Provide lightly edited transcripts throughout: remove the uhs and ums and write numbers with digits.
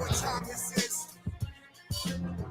what time this is.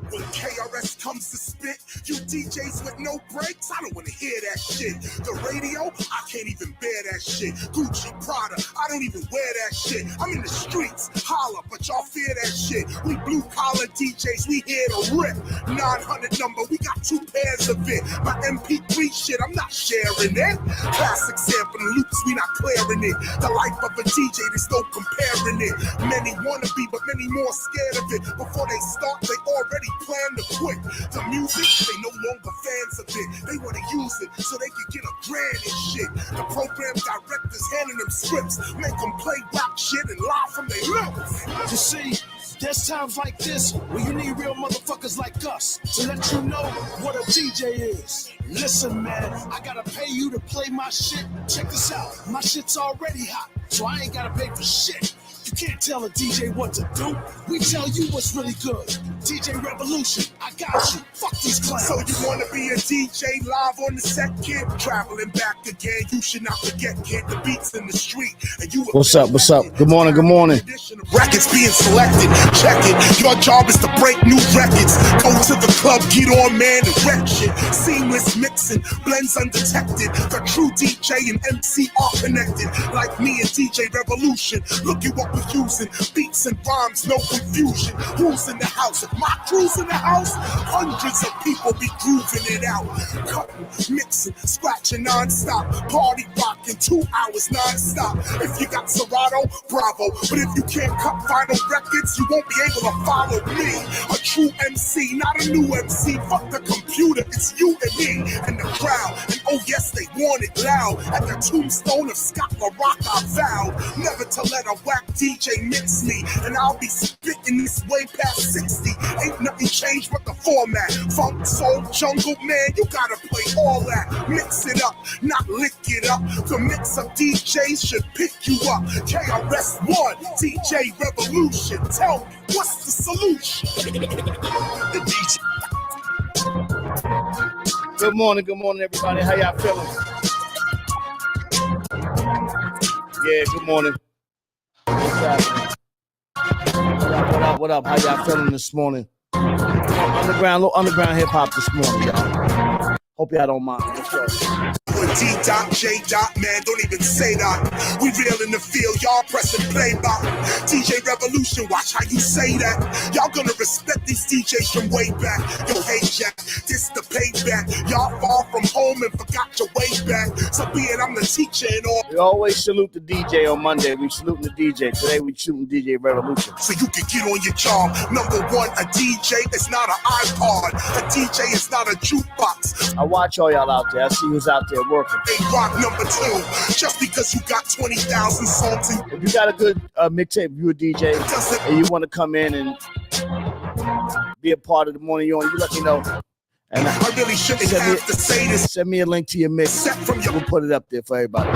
When KRS comes to spit, you DJs with no breaks, I don't want to hear that shit. The radio, I can't even bear that shit. Gucci, Prada, I don't even wear that shit. I'm in the streets, holla, but y'all fear that shit. We blue collar DJs, we here to rip. 900 number, we got 2 pairs of it. My MP3 shit, I'm not sharing it. Classic sample loops, we not clearing it. The life of a DJ, there's no comparing it. Many wanna be, but many more scared of it. Before they start, they already plan to quit. The music, they no longer fans of it. They want to use it so they can get $1,000 and shit. The program directors handing them scripts, make them play rap shit and lie from their lips. You see, there's times like this where you need real motherfuckers like us to let you know what a DJ is. Listen, man, I gotta pay you to play my shit. Check this out, my shit's already hot, so I ain't gotta pay for shit. You can't tell a DJ what to do. We tell you what's really good. DJ Revolution, I got you. Fuck these clowns. So you wanna be a DJ live on the set, kid? Traveling back again, you should not forget, kid. The beats in the street. And you What's up? What's up? Good morning. Good morning. Records being selected. Check it. Your job is to break new records. Go to the club, get on, man, and wreck shit. Seamless mixing, blends undetected. The true DJ and MC are connected. Like me and DJ Revolution. Look at what we're using. Beats and rhymes, no confusion. Who's in the house? If my crew's in the house, hundreds of people be grooving it out. Cutting, mixing, scratching non-stop. Party rocking 2 hours non-stop. If you got Serato, bravo. But if you can't cut vinyl records, you won't be able to follow me. A true MC, not a new MC. Fuck the computer, it's you and me and the crowd. And oh yes, they want it loud. At the tombstone of Scott LaRock, I vowed never to let a whack DJ mix me. And I'll be spitting this way past 60. Ain't nothing changed but the format. Funk, soul, jungle, man, you gotta play all that. Mix it up, not lick it up. The mix of DJs should pick you up. KRS-One, DJ Revolution. Tell me, what's the solution? The DJ. Good morning, everybody. How y'all feeling? Yeah, good morning. What's happening? What up? How y'all feeling this morning? Little underground hip hop this morning, y'all. Hope y'all don't mind. D. J. Man, don't even say that. We real in the field, y'all pressing play by. DJ Revolution, watch how you say that. Y'all gonna respect these DJs from way back. Yo, hey Jack, this the payback. Y'all far from home and forgot your way back. So being I'm the teacher and all. We always salute the DJ on Monday. We saluting the DJ. Today we shooting DJ Revolution. So you can get on your job. Number one, a DJ is not an iPod. A DJ is not a jukebox. I watch all y'all out there. I see who's out there working. They rock number 2, just because you got 20,000 songs. If you got a good mixtape, you a DJ, and you want to come in and be a part of the morning, you let me know. And I really shouldn't have to say this. Send me a link to your mix. We'll put it up there for everybody.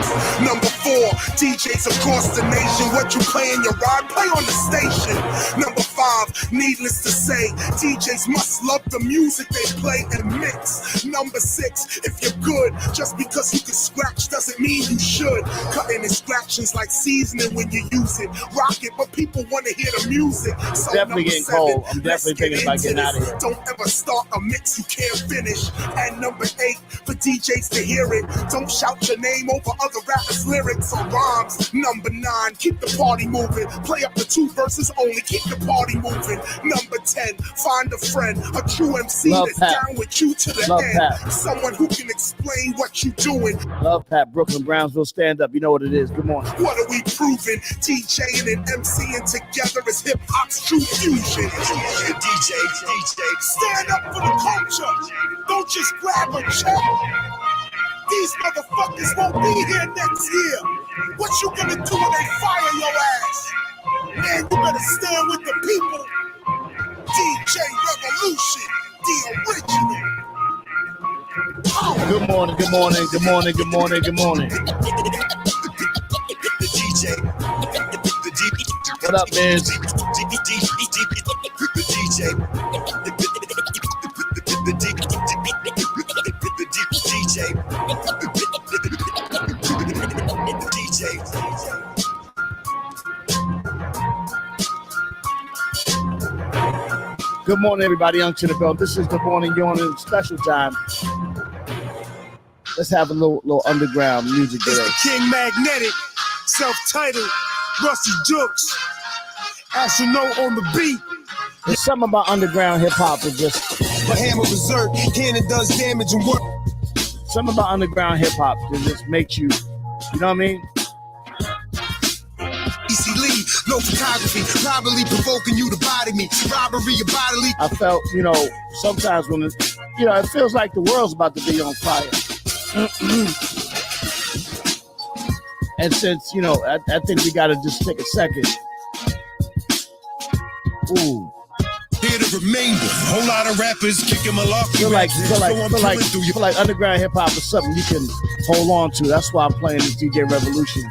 Number 4, DJs across the nation. What you play in your ride, play on the station. Number 5, needless to say, DJs must love the music they play and mix. Number 6, if you're good, just because you can scratch doesn't mean you should. Cutting and scratching's like seasoning when you use it. Rock it, but people want to hear the music. So definitely getting 7, cold. I'm definitely thinking about getting out of here. Don't ever start a mix you can't finish. And number 8, for DJs to hear it, don't shout your name over other rappers' lyrics or rhymes. Number 9, keep the party moving. Play up the 2 verses only, keep the party moving. Number 10, find a friend, a true MC that's down with you to the end. Pat. Someone who can explain what you doing. Love Pat, Brooklyn, Brownsville, stand up. You know what it is. Good morning. What are we proving? DJing and MCing together is hip hop's true fusion. DJ, stand up for the culture. Don't just grab a check. These motherfuckers won't be here next year. What you gonna do when they fire your ass? Man, you better stand with the people. DJ Revolution, the original. Good morning. The DJ. What up, man? The DJ. Good morning, everybody. Young to the bell. This is the morning yawning special time. Let's have a little underground music today. It's the King Magnetic, self-titled, Rusty Jukes, Astronaut on the beat. There's something about underground hip hop that just. The hammer berserk, cannon does damage and work. Something about underground hip hop that just makes you, you know what I mean? EC Lee, no photography, probably provoking you to body me. Robbery of bodily. I felt, sometimes when it feels like the world's about to be on fire. And since, I think we got to just take a second. Ooh. Here the remainder. Whole lot of rappers kicking malarkey. Feel like underground hip hop is something you can hold on to. That's why I'm playing this DJ Revolution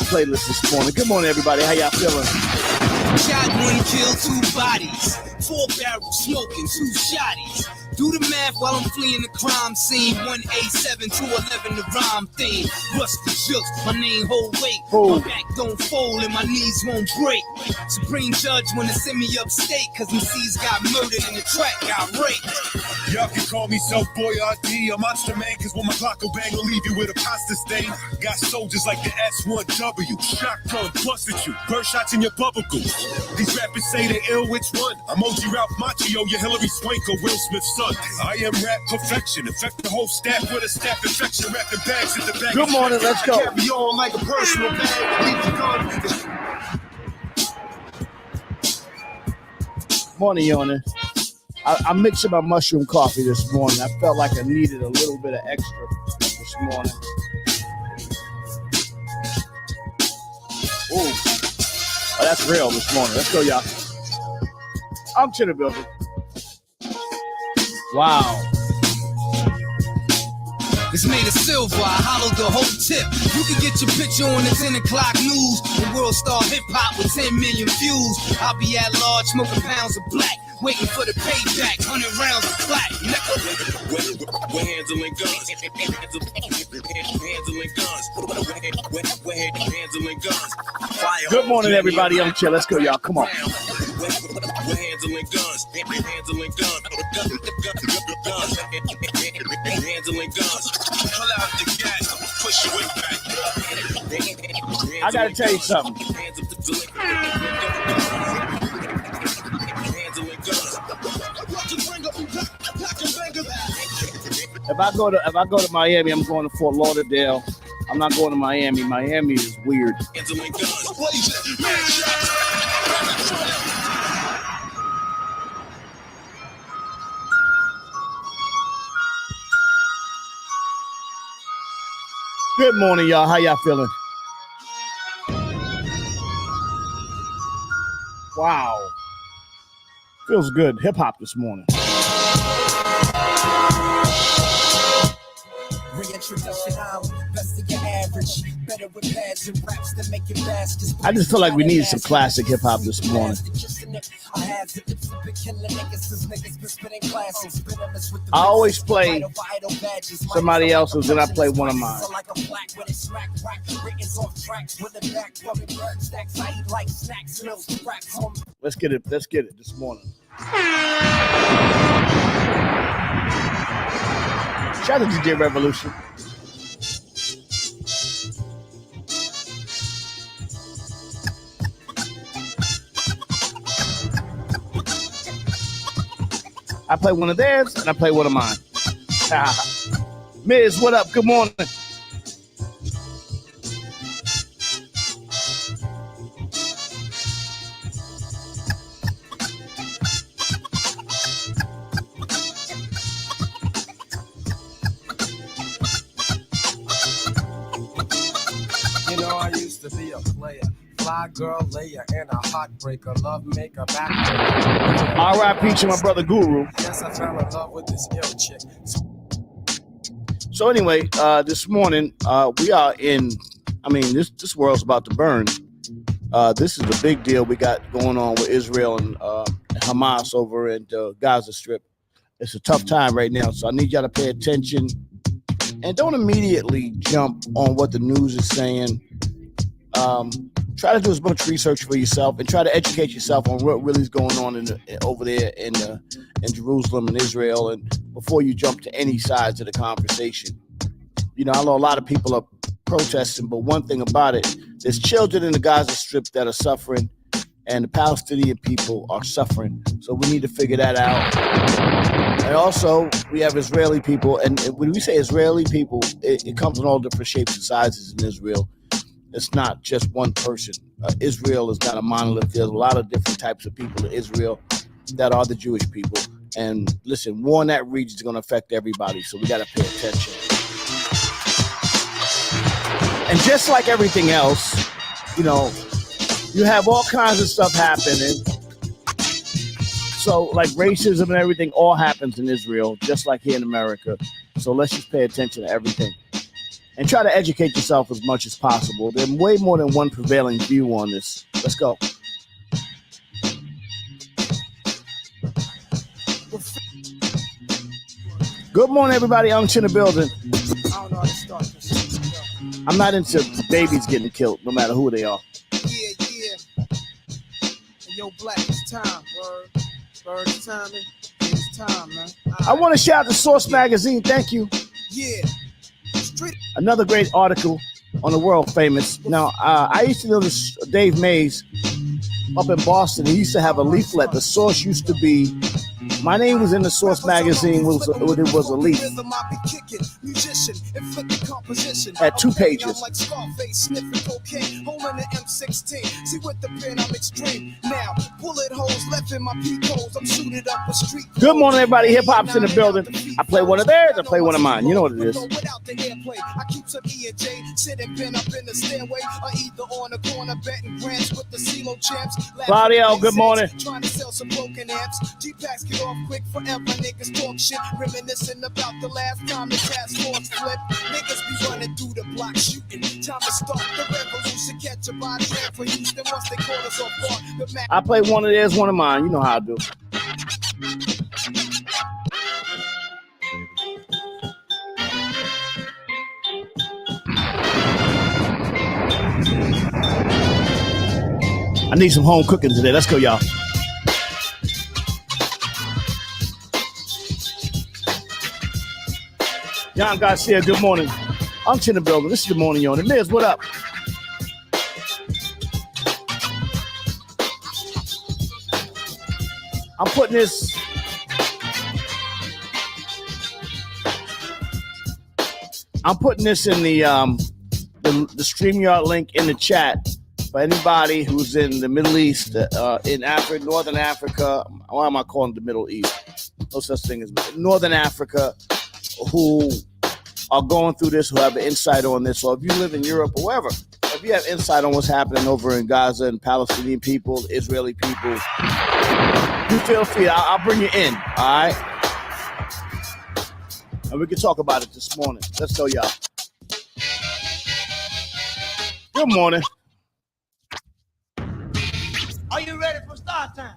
playlist this morning. Good morning, everybody. How y'all feeling? Shot one, kill two bodies. 4 barrels smoking, 2 shotties. Do the math while I'm fleeing the crime scene. 1A7 to 11, the rhyme theme. Rusty Jukes, my name hold weight. My back don't fold and my knees won't break. Supreme Judge wanna send me upstate, cause MCs got murdered and the track got raped. Y'all can call me Self Boy RD, a monster man, cause when my Glock will bang, will leave you with a pasta stain. Got soldiers like the S1W, shotgun busted you, bird shots in your bubble goose. These rappers say they ill, which one? I'm OG Ralph Macchio, your Hillary Swank or Will Smith's son. I am rap perfection, infect the whole staff with a staph infection, wrapping bags in the bag. Good morning, let's go. Carry on like a personal bag, leave the gun. Morning, yawning. I'm mixing my mushroom coffee this morning. I felt like I needed a little bit of extra this morning. Ooh. Oh, that's real this morning. Let's go, y'all. I'm to the building. Wow. It's made of silver, I hollowed the whole tip. You can get your picture on the 10 o'clock news. The world star hip hop with 10 million views. I'll be at large smoking pounds of black, waiting for the payback, 100 rounds of black. We're handling guns. Handling guns. We're handling guns. Fire. Good morning, everybody. I'm chill. Let's go, y'all. Come on. We're handling guns. Handling guns. Handling guns. Pull out the gas, push your way back. I gotta tell you something. If I go to Miami, I'm going to Fort Lauderdale. I'm not going to Miami. Miami is weird. Good morning, y'all. How y'all feeling? Wow. Feels good. Hip hop this morning. I just feel like we need some classic hip hop this morning. I always play somebody else's and I play one of mine. Let's get it this morning. Shout out to DJ Revolution. I play one of theirs and I play one of mine. Miz, what up? Good morning. You know, I used to be a player. Fly girl layer and a heartbreaker, love maker, backbreaker. R.I.P. to my brother Guru. Yes, I fell in love with this ill chick. So anyway, this morning we are in. I mean, this world's about to burn. This is a big deal we got going on with Israel and Hamas over at Gaza Strip. It's a tough time right now, so I need y'all to pay attention and don't immediately jump on what the news is saying. try to do as much research for yourself and try to educate yourself on what really is going on over there in Jerusalem and Israel, and before you jump to any sides of the conversation. You know, I know a lot of people are protesting, but one thing about it, there's children in the Gaza Strip that are suffering, and the Palestinian people are suffering. So we need to figure that out. And also, we have Israeli people, and when we say Israeli people, it comes in all different shapes and sizes in Israel. It's not just one person. Israel is not a monolith. There's a lot of different types of people in Israel that are the Jewish people. And listen, war in that region is going to affect everybody, so we got to pay attention. And just like everything else, you know, you have all kinds of stuff happening. So like racism and everything all happens in Israel, just like here in America. So let's just pay attention to everything and try to educate yourself as much as possible. There's way more than one prevailing view on this. Let's go. Good morning, everybody. I'm in the building. I don't know how to start this. I'm not into babies getting killed, no matter who they are. Yeah. Yo, Black, it's time, word. Word, it's time. It's time, man. I want to shout out to Source Magazine. Thank you. Yeah. Street. Another great article on the world famous. Now, I used to know this Dave Mays up in Boston. He used to have a leaflet. The Source used to be, my name was in the Source Magazine. It was a leaf. Had 2 pages. Good morning, everybody. Hip hop's in the building. I play one of theirs. I play one of mine. You know what it is. Claudio, good morning. Trying to sell some broken amps. G-Packs get off quick forever. Niggas talk shit, reminiscing about the last time the task force flipped. Niggas be running through the block shooting. Time to start the revolution. Catch a body for Houston once they call us off guard. I play one of theirs, one of mine. You know how I do. I need some home cooking today. Let's go, y'all. John Garcia, good morning. I'm in the building. This is the morning on. And Liz, what up? I'm putting this. I'm putting this in the StreamYard link in the chat. For anybody who's in the Middle East, in Africa, Northern Africa, why am I calling it the Middle East? No such thing as Northern Africa, who are going through this, who have an insight on this. So if you live in Europe or wherever, if you have insight on what's happening over in Gaza and Palestinian people, Israeli people, you feel free. I'll bring you in, all right? And we can talk about it this morning. Let's go, y'all. Good morning. Are you ready for start time?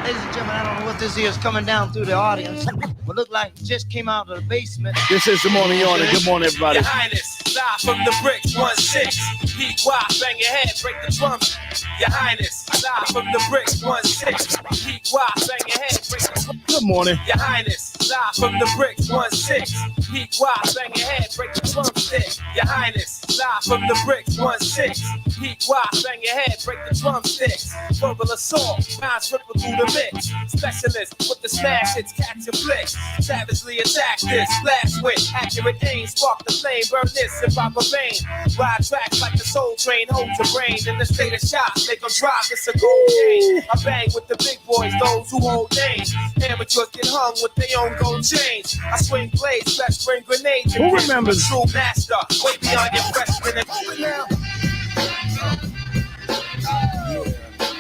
Ladies and gentlemen, I don't know what this is coming down through the audience, but look like it just came out of the basement. This is the morning on it. Good morning, everybody. Your Highness, live from the bricks, 1-6. Heat wide, bang your head, break the drums. Your Highness, live from the bricks, 1-6. Heat wide, bang your head, break the drums. Good morning. Your Highness, live from the bricks, 1-6. Heat wide, bang your head, break the drumstick. Your Highness, live from the bricks, 1-6. Heat wide, bang your head, break the drumsticks. Verbal assault, minds ripple through the mix. Specialist with the smash hits, catch and flicks. Savagely attack this, blast with accurate aim. Spark the flame, burn this and pop a vein. Ride tracks like the soul train, hold your brain. In the state of shock, make them drop, it's a gold chain. I bang with the big boys, those who hold names. Amateurs get hung with their own gold chains. I swing blades, best bring grenades. Who remembers? True master, way beyond your freshman and now.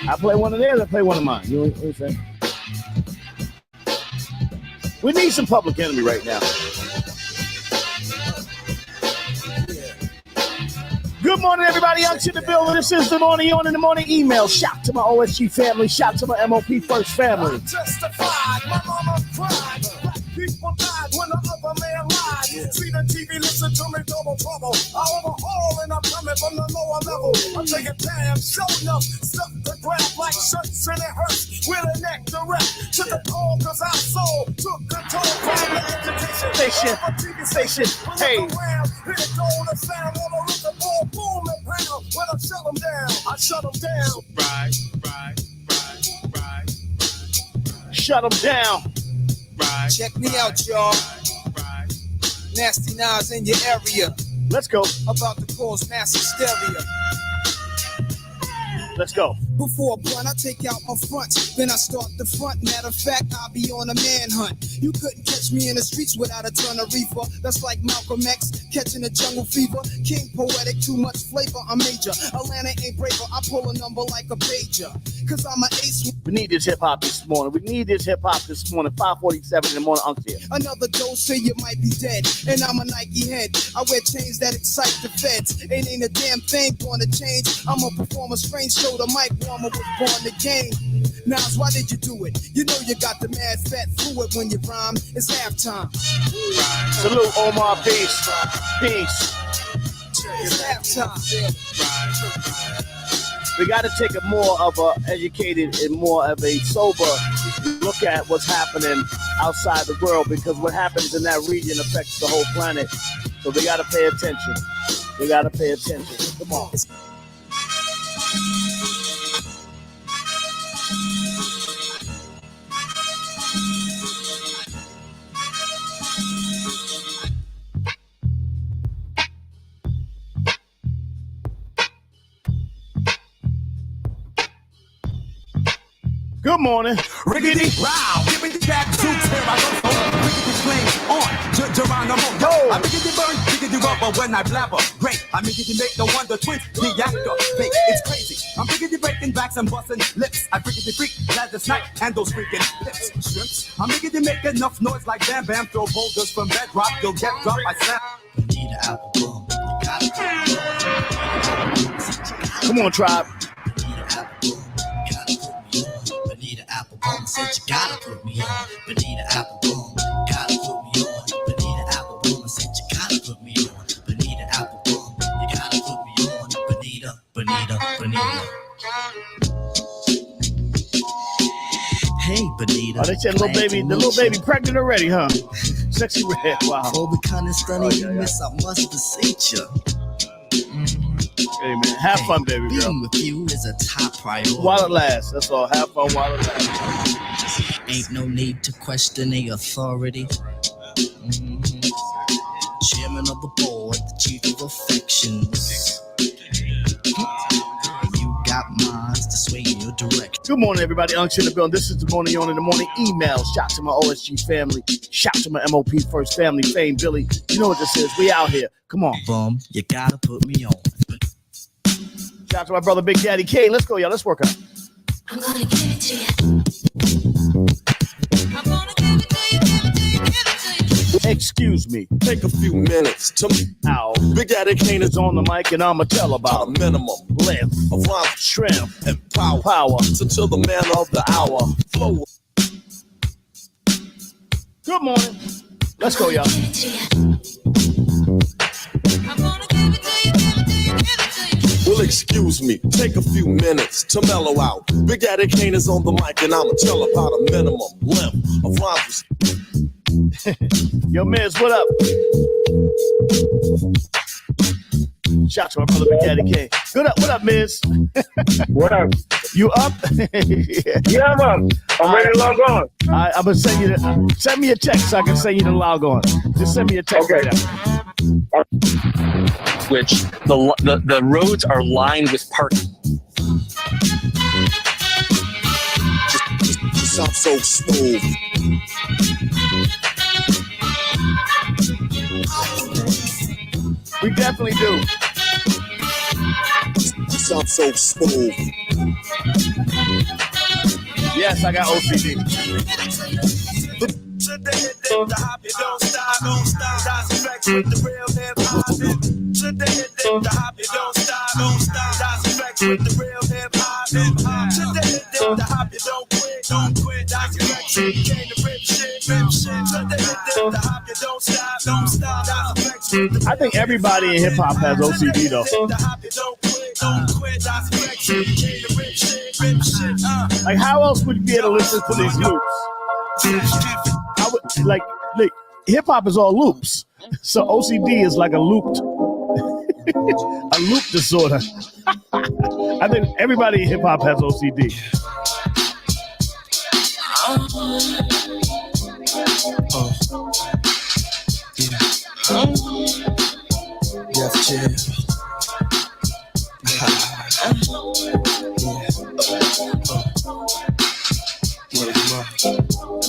I play one of theirs, I play one of mine. You know what I'm saying? We need some Public Enemy right now. Good morning, everybody. I'm in the building. This is the morning on in the morning email. Shout to my OSG family. Shout to my MOP First family. Justified, my mama cried. Black people died when the other man lied. See the TV, listen to me, double trouble. I overhaul and I'm coming from the lower level. I'm taking time, showing up, stuff to grab like shirts and it hurts. With a neck to rep, took a call cause I sold, took control from the education. Station, hey. Hit it go, the sound on the roof, the ball, boom and pound. When I shut them down, I shut them down. Right. Shut them down. Right. Check me out, y'all. Right. Nasty Nas in your area. Let's go. About to cause mass hysteria. Let's go. Before a blunt, I take out my fronts. Then I start the front. Matter of fact, I'll be on a manhunt. You couldn't catch me in the streets without a ton of reefer. That's like Malcolm X catching a jungle fever. King poetic, too much flavor. I'm major. Atlanta ain't braver. I pull a number like a pager. Cause I'm an ace. We need this hip hop this morning. 5:47 in the morning, Uncle here. Another dose, say you might be dead. And I'm a Nike head. I wear chains that excite the feds. It ain't a damn thing gonna change. I'm a performer, strange show. The mic warmer was born the game. Nas, why did you do it? You know you got the mad fat fluid when you rhyme. It's halftime. Salute, Omar. Peace. Peace. It's halftime. We got to take a more of a educated and more of a sober look at what's happening outside the world, because what happens in that region affects the whole planet. So we got to pay attention. We got to pay attention. Come on. Good morning. Riggedy row, give me the back to tear I go home. Riggedy flame on, Geronimo. Yo. I make it burn, riggedy rubber when I blabber. Great, I make it make the wonder twins, the actor. Fake, it's crazy. I'm riggedy breaking backs and busting lips. I riggedy freak last night and those freaking lips. Shrimps, I'm riggedy make enough noise like Bam Bam. Throw boulders from bedrock, you'll get dropped. I snap. Need an apple boom. Come on, tribe. Apple boom, said you gotta put me on. Bonita apple boom, gotta put me on. Bonita apple boom, I said you gotta put me on. Bonita apple boom, you gotta put me on. Bonita. Hey, Bonita. Oh, they said the little baby pregnant already, huh? Sexy red, wow. Before we kind of stunning you, miss, I must beseech you. Hey, man, have fun, baby girl. Being with you is a top priority. While it lasts, that's all. Have fun while it lasts. Ain't no need to question the authority. Chairman of the board, the chief of affections. You got minds to sway in your direction. Good morning, everybody. Unction in the building. This is the morning on in the morning. Email. Shout to my OSG family. Shout to my MOP First Family Fame. Billy, you know what this is. We out here. Come on. Bum, you gotta put me on. Shout out to my brother Big Daddy Kane. Let's go, y'all. Let's work out. I'm gonna give it to you. I'm gonna give it to you. Excuse me. Take a few minutes to Ow. Big Daddy Kane is on the mic, and I'ma tell about a minimum length of rhyme, strength, and power. Until the man of the hour. Flow. Good morning. Let's go, y'all. I'm gonna give it to you. Well, excuse me, take a few minutes to mellow out. Big Daddy Kane is on the mic, and I'ma tell about a minimum length of rhymes. Yo, Miz, what up? Shout out to my brother Big Daddy Kane. Good up, what up, Miz? What up? You up? Yeah, I'm up. I'm ready to log on. I'm gonna send you send me a text so I can send you to log on. Just send me a text. Okay. Which the roads are lined with parking. Just sound so smooth. We definitely do. Just sound so smooth. Yes, I got OCD. Today, the hop, you don't stop. Dice effects with the real hip hop. Today, the hop, you don't stop. Dice effects with the real hip hop. Today, the hop, you don't quit. Dice effects, came to rip shit. Today, the hop, you don't stop. Dice effects with the I think everybody in hip hop has OCD though. the hop, you don't quit. Dice effects, came to rip shit. Like, how else would you be able to listen to these loops? I would, like hip hop is all loops, so OCD is like a loop disorder. I think everybody in hip hop has OCD.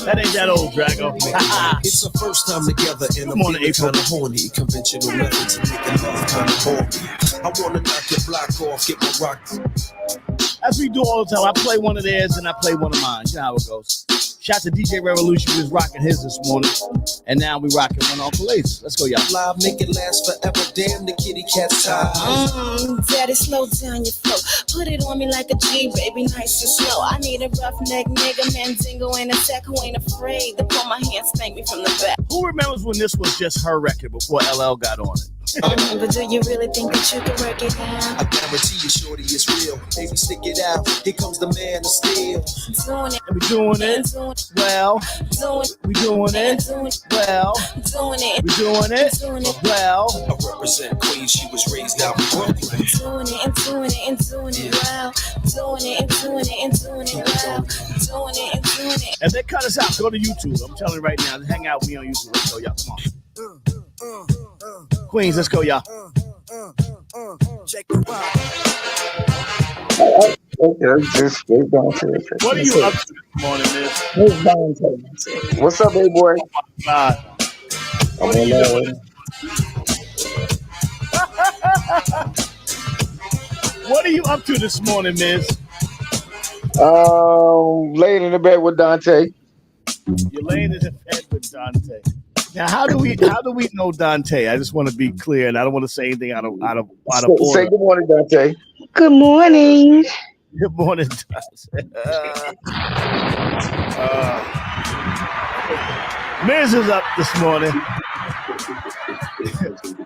That ain't that old, Drago. It's the first time together and I'm Come on, feeling April. kinda horny. Conventional methods of making love kinda boring. I wanna knock your block off, get my rock. As we do all the time, I play one of theirs and I play one of mine. You know how it goes. Shout to DJ Revolution, who was rocking his this morning. And now we rocking one Uncle Ace. Let's go, y'all. Live, make it last forever. Damn, the kitty cat's tired. Daddy, slow down your flow. Put it on me like a G, baby, nice and slow. I need a roughneck nigga, Mandingo and a tech who ain't afraid to pull my hand, spank me from the back. Who remembers when this was just her record before LL got on it? But do you really think that you can work it out? I guarantee you, shorty, it's real. Baby, stick it out. Here comes the man of steel. Doing it, And we doing it well. doing We doing it doing well. doing it, We doing it doing it, well. I represent Queens. She was raised out in Brooklyn. doing it and doing it and doing it well, doing it and doing it and doing it well, doing it and doing it. If they cut us out, go to YouTube. I'm telling you right now, hang out with me on YouTube. Let's go, y'all. Come on. Queens, let's go, y'all. Check the rock. Okay, just straight down to it. What are you up to this morning, Miss? Who's Dante? What's up, big boy? God. I'm on that way. What are you up to this morning, Miss? Laying in the bed with Dante. You're laying in the bed with Dante. Now, how do we know Dante? I just want to be clear, and I don't want to say anything out of order. Say good morning, Dante. Good morning. Good morning, Dante. Miz is up this morning.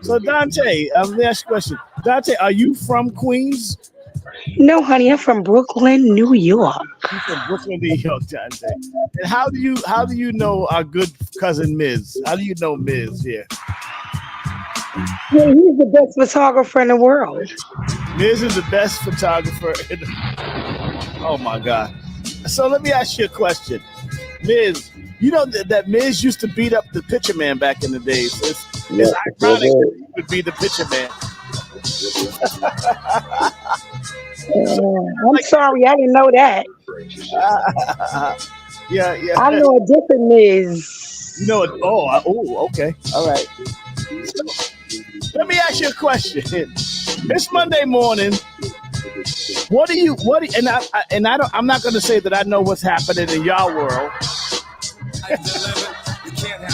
So, Dante, let me ask you a question. Dante, are you from Queens? No, honey, I'm from Brooklyn, New York. You're from Brooklyn, New York, Dante. And how do you know our good cousin Miz? How do you know Miz here? Yeah, he's the best photographer in the world. Miz is the best photographer in the... Oh my God. So let me ask you a question. Miz, you know that Miz used to beat up the Picture Man back in the days. It's ironic that he would be the Picture Man. I'm sorry, I didn't know that. Yeah. I know a different Miz. You know it. Oh, okay. All right. So, let me ask you a question. It's Monday morning. I'm not going to say that I know what's happening in y'all world.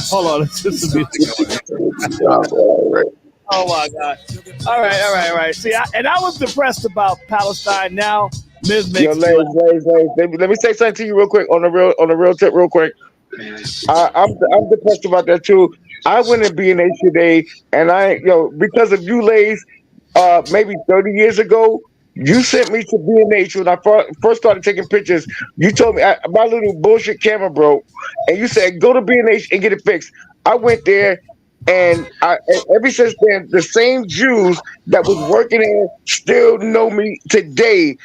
Hold on, it's just a music. Oh my God! All right. See, I was depressed about Palestine. Now, Miz makes. Yo, let me say something to you real quick on the real tip, real quick. I'm depressed about that too. I went to B&H today, and because of you, Lays, maybe 30 years ago, you sent me to B&H when I first started taking pictures. You told me my little bullshit camera broke, and you said go to B&H and get it fixed. I went there. And ever since then, the same Jews that was working there still know me today,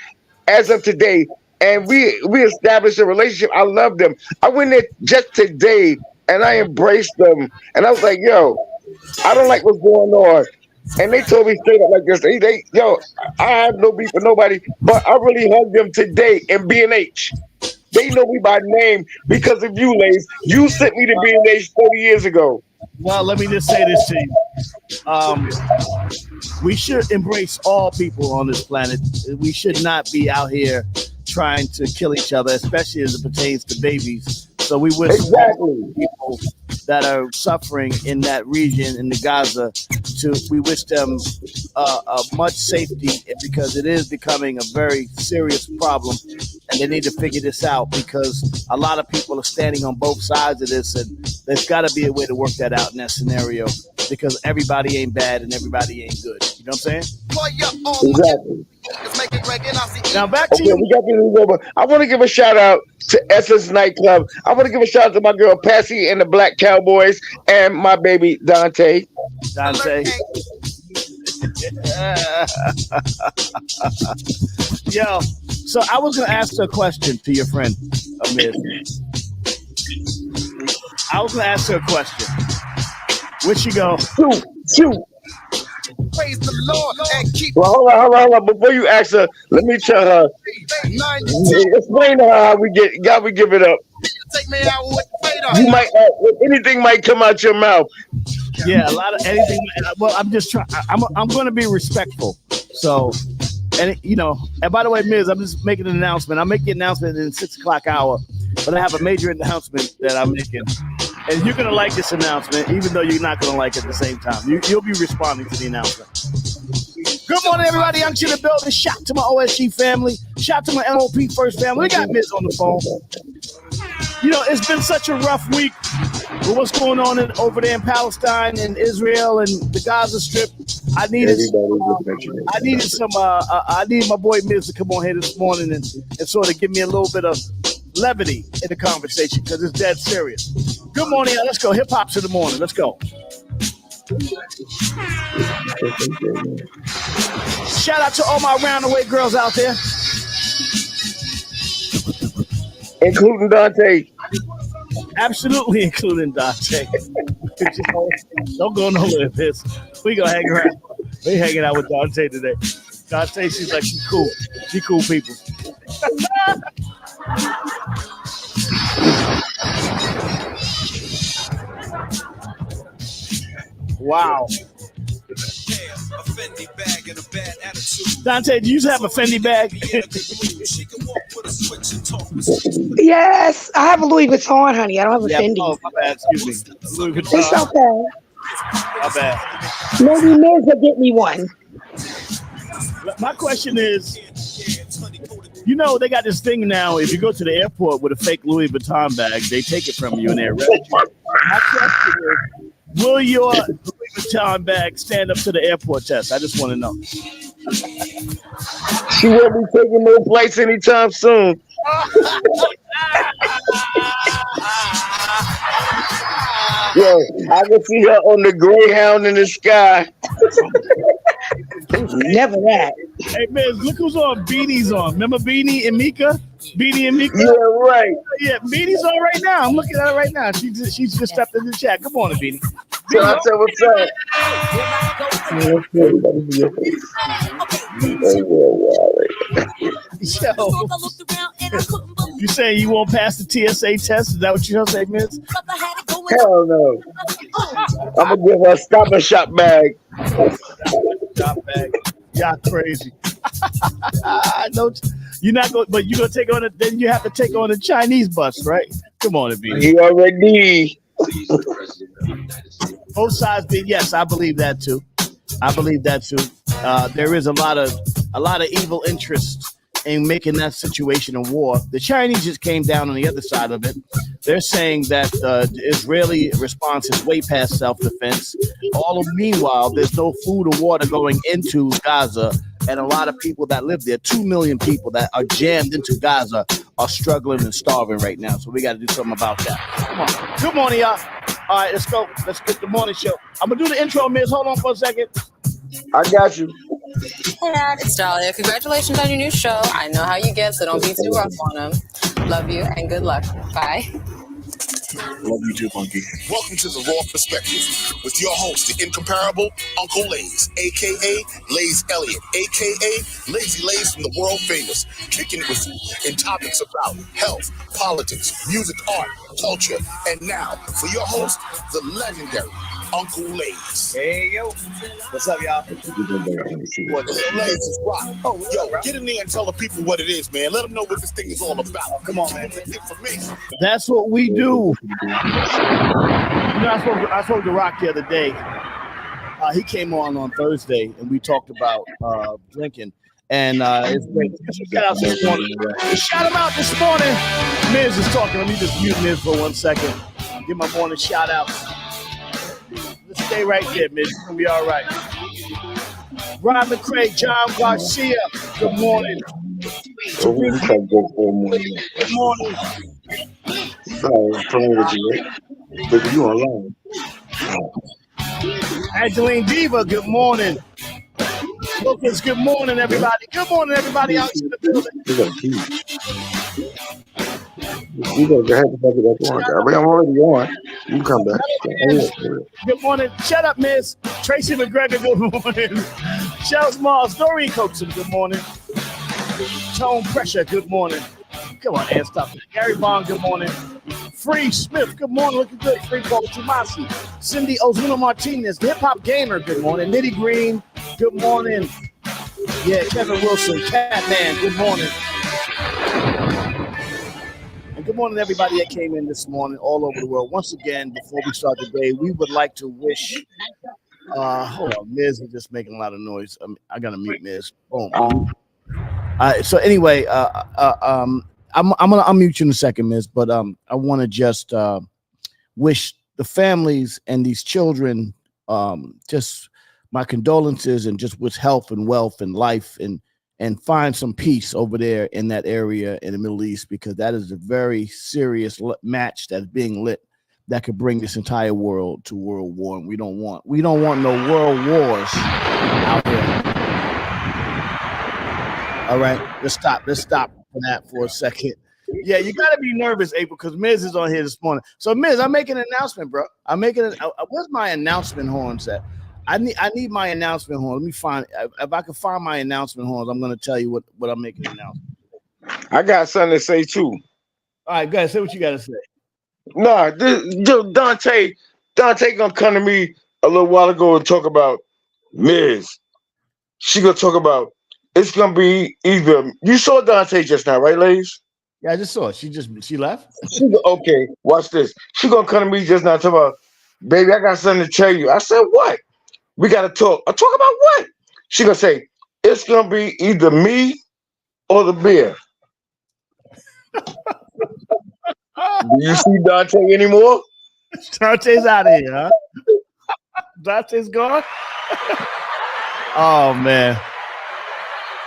as of today. And we established a relationship. I love them. I went there just today, and I embraced them. And I was like, yo, I don't like what's going on. And they told me straight up like this. I have no beef with nobody, but I really hugged them today in B&H. They know me by name because of you, Lays. You sent me to B&H 30 years ago. Well, let me just say this to you. We should embrace all people on this planet. We should not be out here trying to kill each other, especially as it pertains to babies. So we wish people that are suffering in that region in the Gaza. We wish them much safety because it is becoming a very serious problem, and they need to figure this out because a lot of people are standing on both sides of this, and there's got to be a way to work that out in that scenario because everybody ain't bad and everybody ain't good. You know what I'm saying? Exactly. Now back to you. We got to move over. I want to give a shout out to Essence Nightclub. I want to give a shout out to my girl Passy and the Black Cowboys and my baby Dante. Yo, so I was gonna ask a question to your friend, Amir. I was gonna ask her a question. Where'd she go? Shoot. Praise the Lord and keep. Well, hold on. Before you ask her, let me tell her. Explain to her how we give it up. Take me out with the You might anything might come out your mouth. Yeah, a lot of anything. Well, I'm just trying. I'm going to be respectful. So, and by the way, Miz, I'm just making an announcement. I'll make the announcement in 6 o'clock hour, but I have a major announcement that I'm making. And you're going to like this announcement, even though you're not going to like it at the same time. You'll be responding to the announcement. Good morning, everybody. Young Shit in the building. Shout to my OSG family. Shout to my MOP First family. We got Miz on the phone. It's been such a rough week with what's going on over there in Palestine and Israel and the Gaza Strip. I needed my boy Miz to come on here this morning and sort of give me a little bit of levity in the conversation because it's dead serious. Good morning. Let's go. Hip hop's in the morning. Let's go. Shout out to all my roundaway girls out there, including Dante. Absolutely, including Dante. Don't go nowhere, Miss. We gonna hang around. We hanging out with Dante today. Dante, she's like, she's cool. She cool people. Wow. Dante, do you have a Fendi bag? Yes, I have a Louis Vuitton, honey. I don't have a Fendi. Oh, my bad. Excuse me. Louis Vuitton. It's okay. My bad. Maybe Miz will get me one. My question is, they got this thing now. If you go to the airport with a fake Louis Vuitton bag, they take it from you and they arrest you. My question is, will your Louis Vuitton bag stand up to the airport test? I just want to know. She won't be taking no flights anytime soon. Yo, I can see her on the Greyhound in the sky. Never that. Hey, Miz, look who's on. Beanie's on. Remember Beanie and Mika? Beanie and Mika? Yeah, right. Yeah, Beanie's on right now. I'm looking at her right now. She's just stepped in the chat. Come on, Beanie. What's up? You saying you won't pass the TSA test? Is that what you're saying, Miz? Hell no. I'm gonna give her a Stop and Shop bag. Shop bag. Y'all crazy. No, you're not going, but you're gonna take on it. Then you have to take on a Chinese bus, right? Come on, Beanie. He already. Both sides being yes, I believe that too. There is a lot of evil interest in making that situation a war. The Chinese just came down on the other side of it. They're saying that the Israeli response is way past self-defense. Meanwhile, there's no food or water going into Gaza, and a lot of people that live there, 2 million people that are jammed into Gaza, are struggling and starving right now. So we got to do something about that. Come on. Good morning, y'all. All right, let's go. Let's get the morning show. I'm going to do the intro, Miz. Hold on for a second. I got you. Hey, Dad, it's Dahlia. Congratulations on your new show. I know how you get, so don't be too rough on them. Love you and good luck. Bye. Love you too, Funky. Welcome to the Raw Perspective with your host, the incomparable Uncle Lays, a.k.a. Lays Elliott, a.k.a. Lazy Lays from the world famous, kicking it with you in topics about health, politics, music, art, culture, and now, for your host, the legendary Uncle Lays. Hey, yo. What's up, y'all? Lays is rock. Yo, get in there and tell the people what it is, man. Let them know what this thing is all about. Come on, man. Information. That's what we do. I spoke to Rock the other day. He came on Thursday, and we talked about drinking. And it's great. Shout out this morning. Shout him out this morning. Miz is talking. Let me just mute Miz for 1 second. Give my morning shout outs. Let's stay right there, Miz. We'll be all right. Ron McCray, John Garcia. Good morning. Good morning. Sorry, playing with you, right? But you online. Angeline Diva, good morning. Lucas, good morning, everybody. Good morning, everybody out in the building. You gotta go ahead and back it up on. I mean, I'm already on. You can come back. Good morning. Shut up, Miss. Tracy McGregor, good morning. Shells Mars, Doreen Coaxum, good morning. Tone Pressure, good morning. Come on, Ann, stop it. Gary Bond, good morning. Free Smith, good morning. Looking good. Free Paul Tumasi. Cindy Ozuna Martinez, Hip Hop Gamer, good morning. Nitty Green, good morning. Yeah, Kevin Wilson, Catman, good morning. And good morning, everybody that came in this morning all over the world. Once again, before we start the day, we would like to wish. Hold on, Miz is just making a lot of noise. I gotta mute Miz. Boom. So anyway, I'm gonna unmute you in a second, Miz. But I want to just wish the families and these children just my condolences and just with health and wealth and life and find some peace over there in that area in the Middle East, because that is a very serious match that's being lit that could bring this entire world to world war. And we don't want no world wars out here. All right, let's stop for that for a second. Yeah, you got to be nervous, April, because Miz is on here this morning. So, Miz, I'm making an announcement, bro. Where's my announcement horns at? I need my announcement horn. Let me find. If I can find my announcement horns, I'm going to tell you what I'm making an announcement. I got something to say too. All right, guys, say what you got to say. Nah, Dante gonna come to me a little while ago and talk about Miz. She gonna talk about it's gonna be either. You saw Dante just now, right, ladies? Yeah, I just saw it. She left. Okay, watch this. She gonna come to me just now talk about, baby, I got something to tell you. I said, what? We gotta talk. I talk about what? She gonna say it's gonna be either me or the beer. Do you see Dante anymore? Dante's out of here, huh? Dante's gone. Oh man,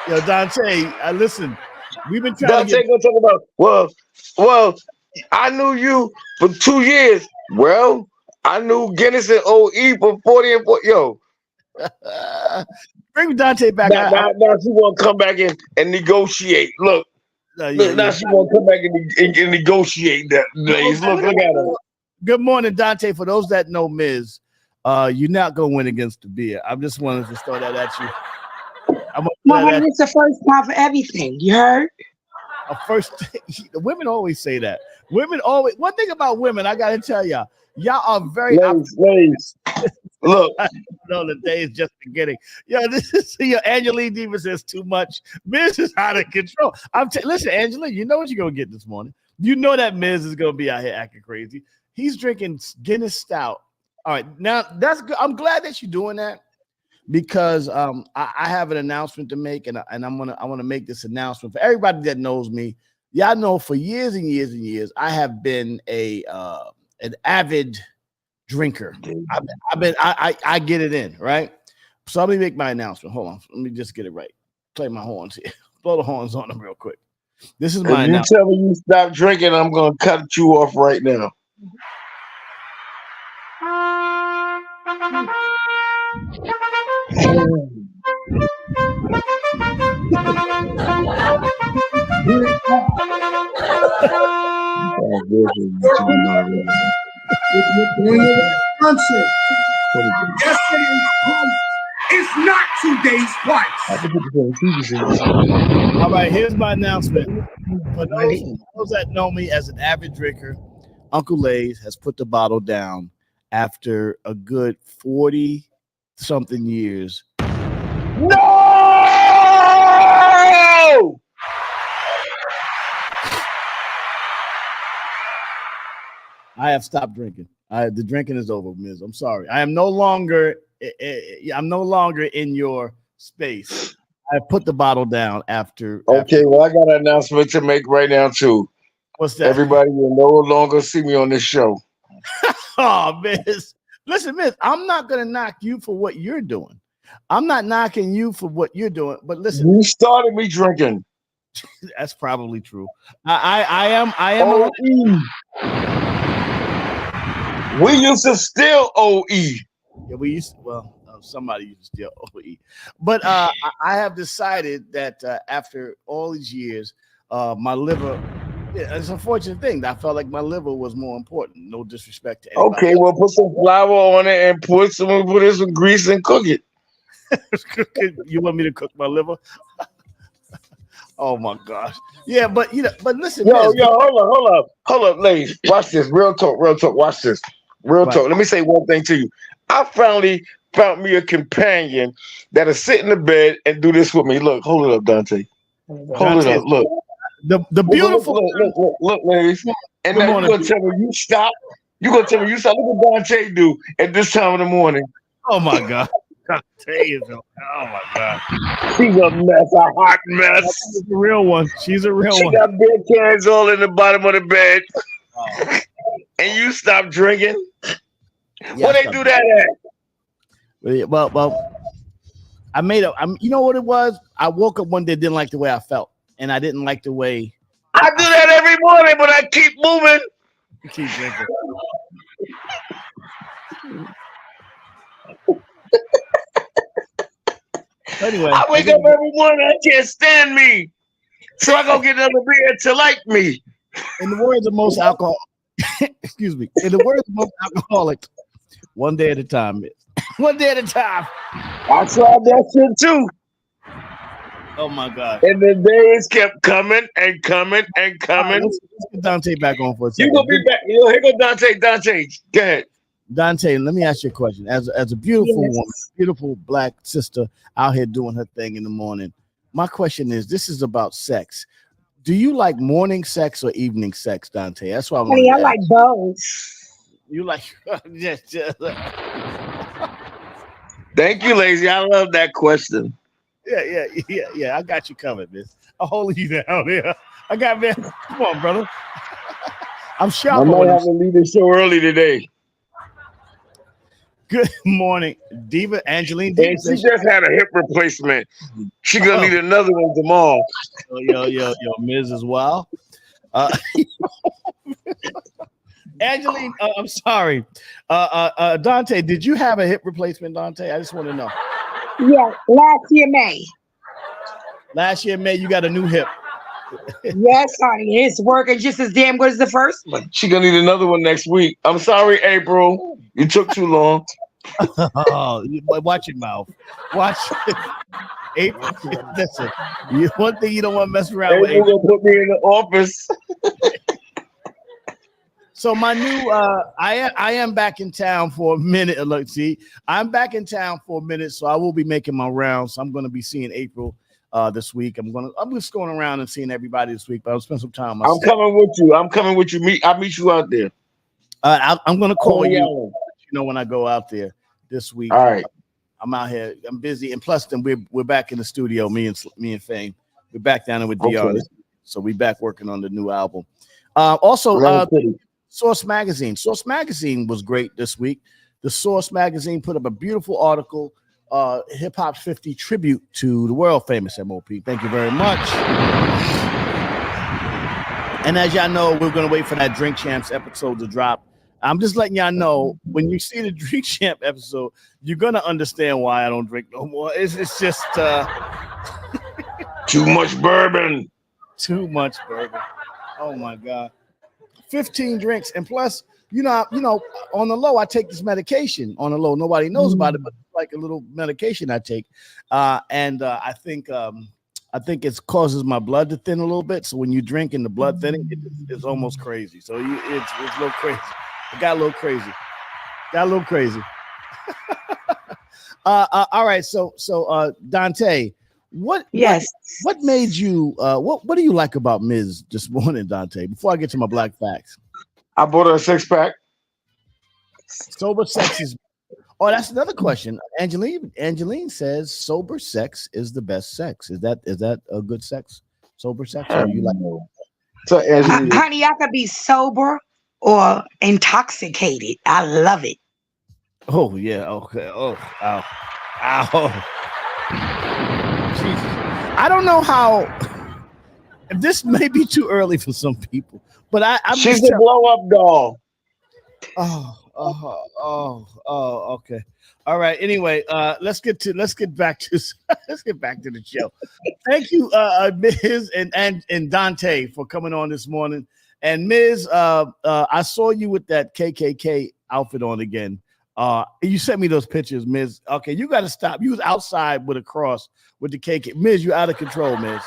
yo, Dante, listen. We've been trying. Dante gonna talk about. Well, I knew you for 2 years. Well, I knew Guinness and OE for 40 and 40. Yo, bring Dante back. Now she want to come back and negotiate. Look. Now she want to come back and negotiate that. Look at her. Good morning, Dante. For those that know Miz, you're not gonna win against the beer. I just wanted to throw that at you. It's the first time for everything. You heard? The women always say that. Women always. One thing about women, I gotta tell y'all are very. Ladies. Look, no, the day is just beginning. Yo, this is your Angeline Diva says too much. Miz is out of control. Listen, Angela, you know what you're gonna get this morning. You know that Miz is gonna be out here acting crazy. He's drinking Guinness Stout. All right, now that's good. I'm glad that you're doing that because I have an announcement to make, and I want to make this announcement for everybody that knows me. Y'all know for years and years and years I have been an avid drinker. I get it in, right? So let me make my announcement. Hold on. Let me just get it right. Play my horns here. Blow the horns on them real quick. This is my announcement. You tell me you stop drinking, I'm going to cut you off right now. It's not 2 days twice. All right, here's my announcement. For those that know me as an avid drinker, Uncle Lay's has put the bottle down after a good 40-something years. No! I have stopped drinking. The drinking is over, Miz. I'm sorry. I am no longer. I'm no longer in your space. I put the bottle down after. Okay, well, I got an announcement to make right now too. What's that? Everybody will no longer see me on this show. Oh, Miz. Listen, Miz, I'm not gonna knock you for what you're doing. I'm not knocking you for what you're doing, but listen, you started me drinking. That's probably true. I am. We used to steal OE. Yeah, we used to, well, somebody used to steal OE. But I have decided that after all these years, my liver, it's an unfortunate thing. I felt like my liver was more important. No disrespect to anybody. Okay, well, put some flour on it and put in some grease and cook it. You want me to cook my liver? Oh my gosh. Yeah, but listen. Hold up, ladies. Watch this. Real talk. Watch this. Real talk. Let me say one thing to you. I finally found me a companion that'll sit in the bed and do this with me. Look, hold it up, Dante. Hold it up. Look. The beautiful look, ladies. And now you're gonna tell me you stop. You're gonna tell me you stop. Look what Dante do at this time of the morning. Oh my God. Oh my God. She's a mess, a hot mess. She's a real one. She's a real one. She got bed cans all in the bottom of the bed. Oh. And you stop drinking? Yeah, where they do that at? Well, I made you know what it was? I woke up one day, didn't like the way I felt. And I didn't like the way. I do that every morning, but I keep moving. You keep drinking. Anyway, I wake up every morning. I can't stand me, so I go get another beer to like me. In the words of most excuse me. In the words of most alcoholics, one day at a time. One day at a time. I tried that shit too. Oh my God! And the days kept coming and coming and coming. Let's get Dante back on for a second. You gonna be back? Here go Dante. Dante, go ahead. Dante, let me ask you a question. As a beautiful woman, beautiful black sister out here doing her thing in the morning, my question is: this is about sex. Do you like morning sex or evening sex, Dante? That's why I like both. You like? Yes. Thank you, Lazy. I love that question. Yeah. I got you covered, miss. I'll hold you down here. I got man. Come on, brother. I'm shocked. I might have to leave the show early today. Good morning, Diva Angeline. And she just had a hip replacement. She gonna need another one tomorrow. Yo, Ms. as well. Angeline, I'm sorry. Dante, did you have a hip replacement, Dante? I just want to know. Yeah, last year May. Last year May, you got a new hip. Yes, honey, it's working just as damn good as the first one. She gonna need another one next week. I'm sorry, April. You took too long. Oh, watch your mouth. Watch it. April, listen. One thing you don't want to mess around with. April gonna put me in the office. So my new, I am back in town for a minute. Look, see, I'm back in town for a minute, so I will be making my rounds. So I'm going to be seeing April this week. I'm just going around and seeing everybody this week. But I'll spend some time. I'm coming with you. I'll meet you out there. I'm going to call you. You know when I go out there this week. All right. I'm out here. I'm busy, and plus, then we're back in the studio. Me and Fame. We're back down there with DR. Okay. So we back working on the new album. Also. Source Magazine. Source Magazine was great this week. The Source Magazine put up a beautiful article, Hip Hop 50 tribute to the world famous MOP. Thank you very much. And as y'all know, we're going to wait for that Drink Champs episode to drop. I'm just letting y'all know, when you see the Drink Champ episode, you're going to understand why I don't drink no more. It's just too much bourbon. Too much bourbon. Oh my God. 15 drinks, and plus, you know, on the low, I take this medication. On the low, nobody knows about it, but it's like a little medication I take, and I think it causes my blood to thin a little bit. So when you drink and the blood thinning, it's almost crazy. So it's a little crazy. It got a little crazy. All right. So Dante, what made you what do you like about Ms. this morning, Dante? Before I get to my black facts, I bought her a 6-pack. Sober sex is. Oh, that's another question. Angeline says sober sex is the best sex. Is that a good sex? Sober sex? Or you like? So, Angeline, honey, I could be sober or intoxicated. I love it. Oh yeah. Okay. Oh. Ow. Ow. Jesus. I don't know how. This may be too early for some people, but I'm she's just a blow up doll. Okay. All right. Anyway, let's get back to the show. Thank you, Ms. and Dante for coming on this morning. And Ms. I saw you with that KKK outfit on again. You sent me those pictures, Ms. Okay, you got to stop. You was outside with a cross with the KKK. Ms., you're out of control, Ms.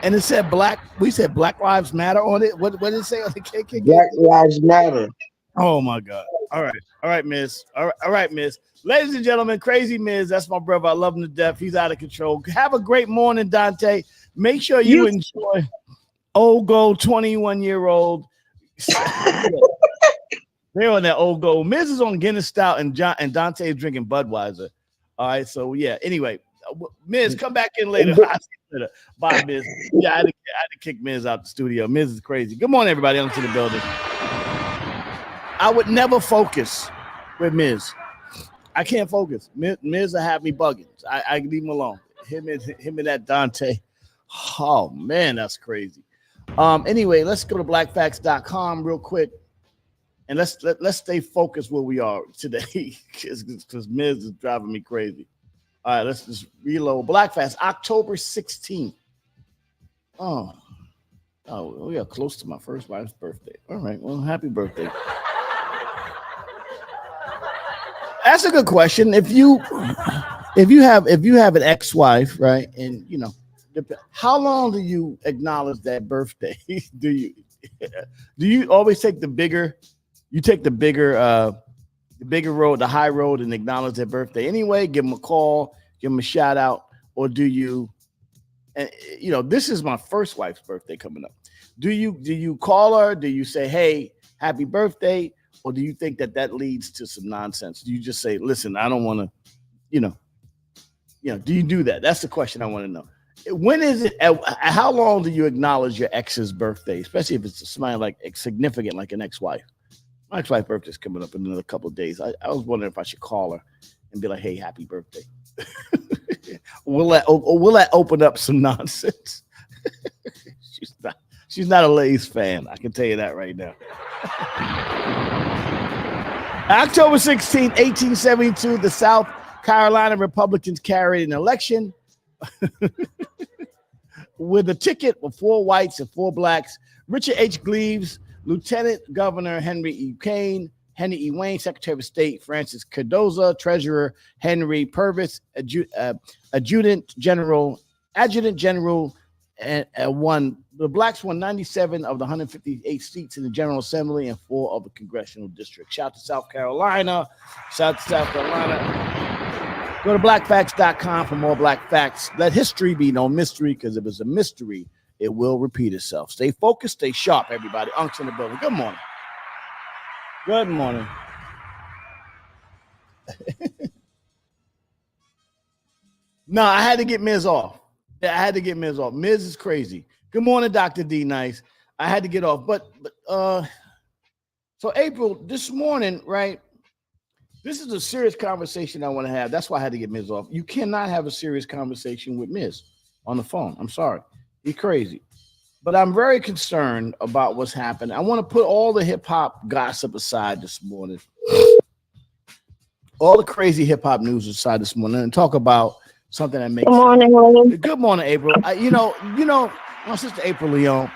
And it said we said Black Lives Matter on it. What did it say on the KKK? Black Lives Matter. Oh my God. All right, Miss. All right, Miss. Ladies and gentlemen, Crazy Miz, that's my brother. I love him to death. He's out of control. Have a great morning, Dante. Make sure you enjoy Old Gold 21-year-old. They're on that Old Gold. Miz is on Guinness Stout and Dante is drinking Budweiser. All right, so yeah. Anyway, Miz, come back in later. Bye, Miz. Yeah, I had to kick Miz out the studio. Miz is crazy. Good morning, everybody. On to the building. I would never focus with Miz. I can't focus. Miz will have me bugging. I leave him alone. Him and that Dante. Oh man, that's crazy. Anyway, let's go to blackfacts.com real quick. And let's stay focused where we are today because Miz is driving me crazy. All right, let's just reload. Black Facts, October 16th. Oh, we are close to my first wife's birthday. All right, well, happy birthday. That's a good question. If you have an ex-wife, right, and you know, how long do you acknowledge that birthday? Do you always take the bigger? You take the bigger road, the high road, and acknowledge their birthday anyway. Give them a call, give them a shout out, or do you? And you know, this is my first wife's birthday coming up. Do you call her? Do you say, "Hey, happy birthday"? Or do you think that leads to some nonsense? Do you just say, listen, I don't want to, do you do that? That's the question I want to know. When is it, how long do you acknowledge your ex's birthday, especially if it's somebody like significant, like an ex-wife? My ex-wife's birthday is coming up in another couple of days. I was wondering if I should call her and be like, hey, happy birthday. Will that open up some nonsense? She's not a Lay's fan. I can tell you that right now. October 16, 1872, the South Carolina Republicans carried an election with a ticket of 4 whites and 4 blacks. Richard H. Gleaves, Lieutenant Governor Henry E. Kane, Henry E. Wayne, Secretary of State Francis Cardozo, Treasurer Henry Purvis, Adjutant General, and the blacks won 97 of the 158 seats in the General Assembly and 4 of the congressional districts. Shout out to South Carolina. Go to blackfacts.com for more black facts. Let history be no mystery, because if it's a mystery, it will repeat itself. Stay focused, stay sharp, everybody. Unks in the building. Good morning. Good morning. No, I had to get Miz off. Yeah, I had to get Miz off. Miz is crazy. Good morning, Dr. D. Nice. I had to get off. But so April, this morning, right? This is a serious conversation I want to have. That's why I had to get Miz off. You cannot have a serious conversation with Miz on the phone. I'm sorry. He's crazy. But I'm very concerned about what's happened. I want to put all the hip-hop gossip aside this morning. All the crazy hip-hop news aside this morning and talk about something that makes Good morning. Good morning, April. My sister April Leon,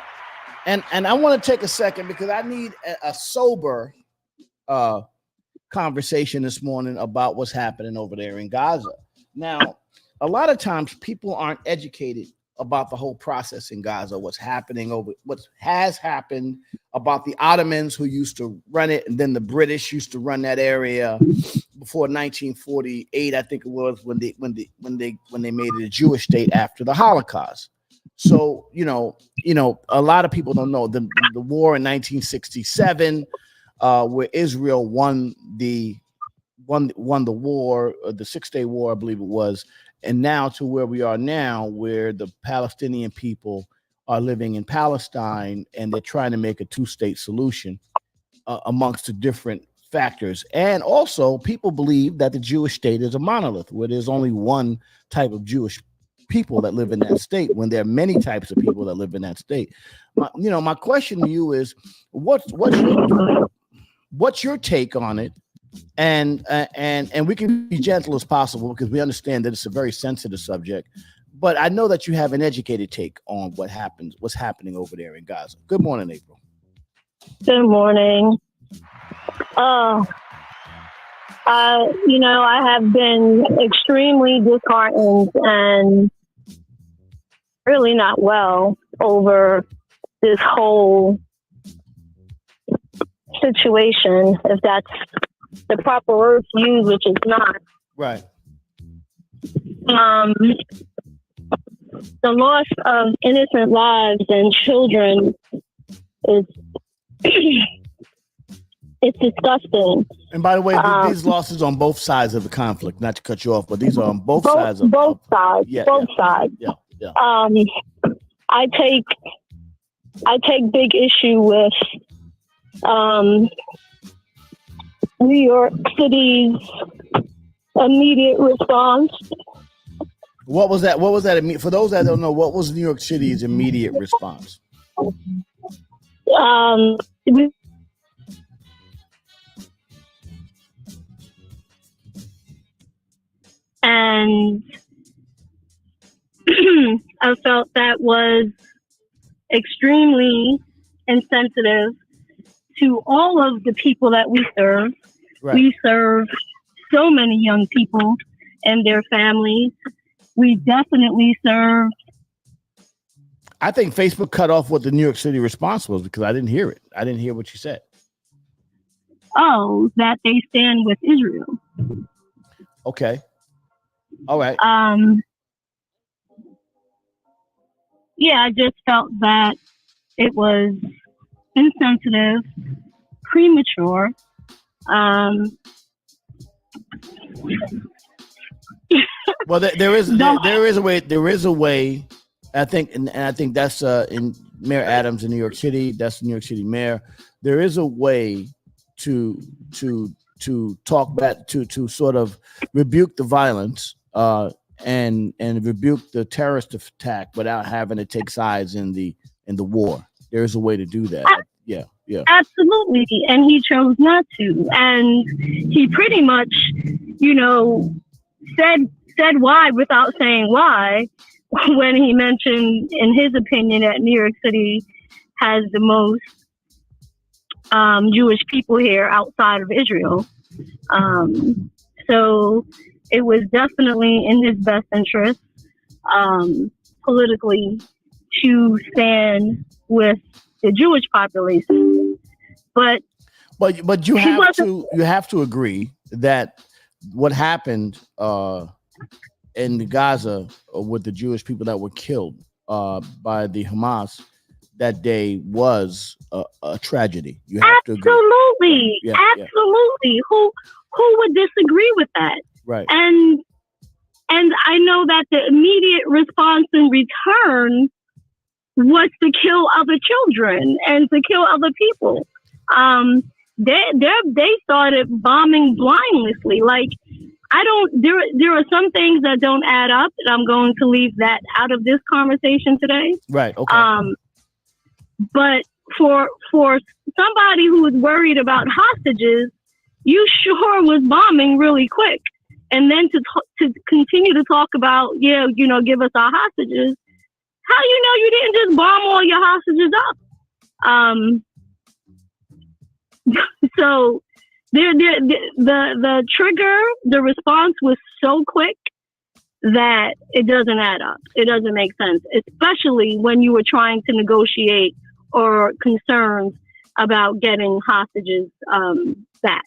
and I want to take a second because I need a sober conversation this morning about what's happening over there in Gaza. Now, a lot of times people aren't educated about the whole process in Gaza, what has happened, about the Ottomans who used to run it, and then the British used to run that area before 1948, I think it was, when they made it a Jewish state after the Holocaust. So, a lot of people don't know the war in 1967 where Israel won the war, the 6-day war, I believe it was, and now to where we are now, where the Palestinian people are living in Palestine, and they're trying to make a 2-state solution amongst the different factors. And also, people believe that the Jewish state is a monolith, where there's only one type of Jewish people that live in that state, when there are many types of people that live in that state. My question to you is, what's your take on it? And we can be gentle as possible, because we understand that it's a very sensitive subject. But I know that you have an educated take on what's happening over there in Gaza. Good morning, April. Good morning. I have been extremely disheartened and really not well over this whole situation, if that's the proper word to use, which is not. Right. The loss of innocent lives and children is it's disgusting. And by the way, these losses on both sides of the conflict, not to cut you off, but these are on both sides. Both sides. Yeah, both sides. Yeah. I take big issue with New York City's immediate response. What was that? For those that don't know, what was New York City's immediate response? And I felt that was extremely insensitive to all of the people that we serve. Right. We serve so many young people and their families. We definitely serve. I think Facebook cut off what the New York City response was, because I didn't hear it. I didn't hear what you said. Oh, that they stand with Israel. Okay. All right. Yeah, I just felt that it was insensitive, premature. Well, there is a way. I think, and I think that's in Mayor Adams in New York City. That's the New York City mayor. There is a way to talk back, to sort of rebuke the violence and rebuke the terrorist attack without having to take sides in the war. There is a way to do that. Yeah. Absolutely, and he chose not to, and he pretty much, said why without saying why, when he mentioned, in his opinion, that New York City has the most Jewish people here outside of Israel. So it was definitely in his best interest, politically, to stand with the Jewish population. But you have to agree that what happened in Gaza with the Jewish people that were killed by the Hamas that day was a tragedy. You have to agree. Absolutely. Absolutely. Who would disagree with that? Right. And I know that the immediate response in return was to kill other children and to kill other people. They started bombing blindlessly. Like, there are some things that don't add up, and I'm going to leave that out of this conversation today. Right. Okay. But for somebody who was worried about hostages, you sure was bombing really quick. And then to continue to talk about, give us our hostages. How you didn't just bomb all your hostages up? So the trigger, the response was so quick that it doesn't add up. It doesn't make sense, especially when you were trying to negotiate or concerned about getting hostages back.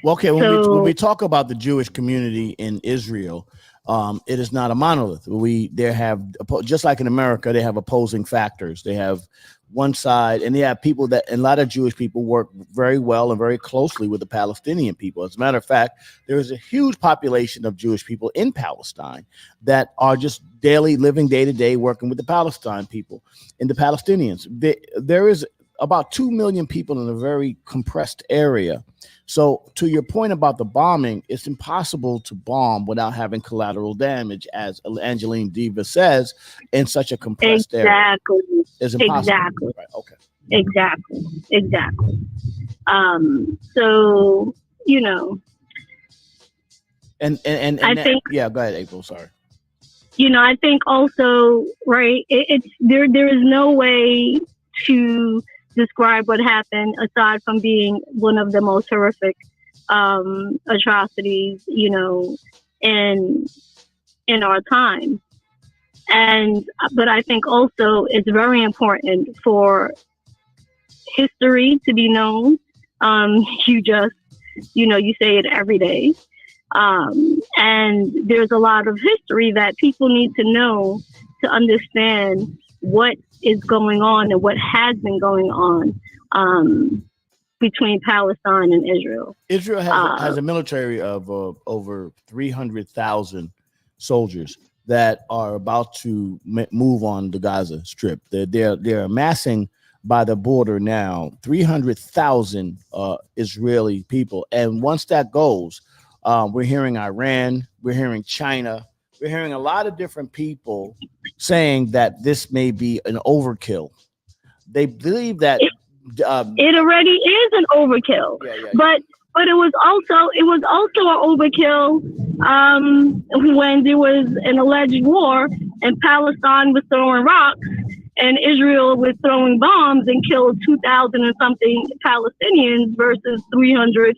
Well, okay, when we talk about the Jewish community in Israel, It is not a monolith. There have, just like in America, they have opposing factors. They have one side, and they have people and a lot of Jewish people work very well and very closely with the Palestinian people. As a matter of fact, there is a huge population of Jewish people in Palestine that are just living day to day, working with the Palestine people and the Palestinians. There is about 2 million people in a very compressed area. So to your point about the bombing, it's impossible to bomb without having collateral damage, as Angeline Diva says, in such a compressed area. It's impossible. Exactly. Right. Okay. Exactly. So, you know. And I think, yeah, go ahead, April. Sorry. You know, I think also, right, there is no way to describe what happened aside from being one of the most horrific atrocities, you know, in our time. But I think also it's very important for history to be known. You say it every day. And there's a lot of history that people need to know to understand what is going on and what has been going on between Palestine and Israel. Israel has a military of over 300,000 soldiers that are about to move on the Gaza Strip. They're amassing by the border now 300,000 Israeli people, and once that goes, we're hearing Iran, we're hearing China, we're hearing a lot of different people saying that this may be an overkill. They believe that it already is an overkill, but it was also an overkill when there was an alleged war and Palestine was throwing rocks and Israel was throwing bombs and killed 2,000 and something Palestinians versus 300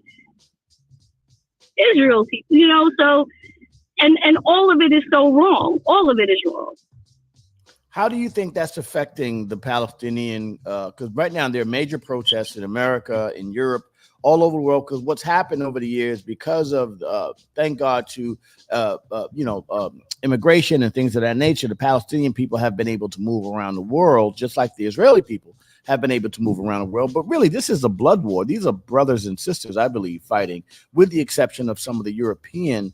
Israel people. You know, so and all of it is so wrong. All of it is wrong. How do you think that's affecting the Palestinian? Because right now there are major protests in America, in Europe, all over the world. Because what's happened over the years, because of thank God to immigration and things of that nature, the Palestinian people have been able to move around the world, just like the Israeli people have been able to move around the world. But really, this is a blood war. These are brothers and sisters, I believe, fighting, with the exception of some of the European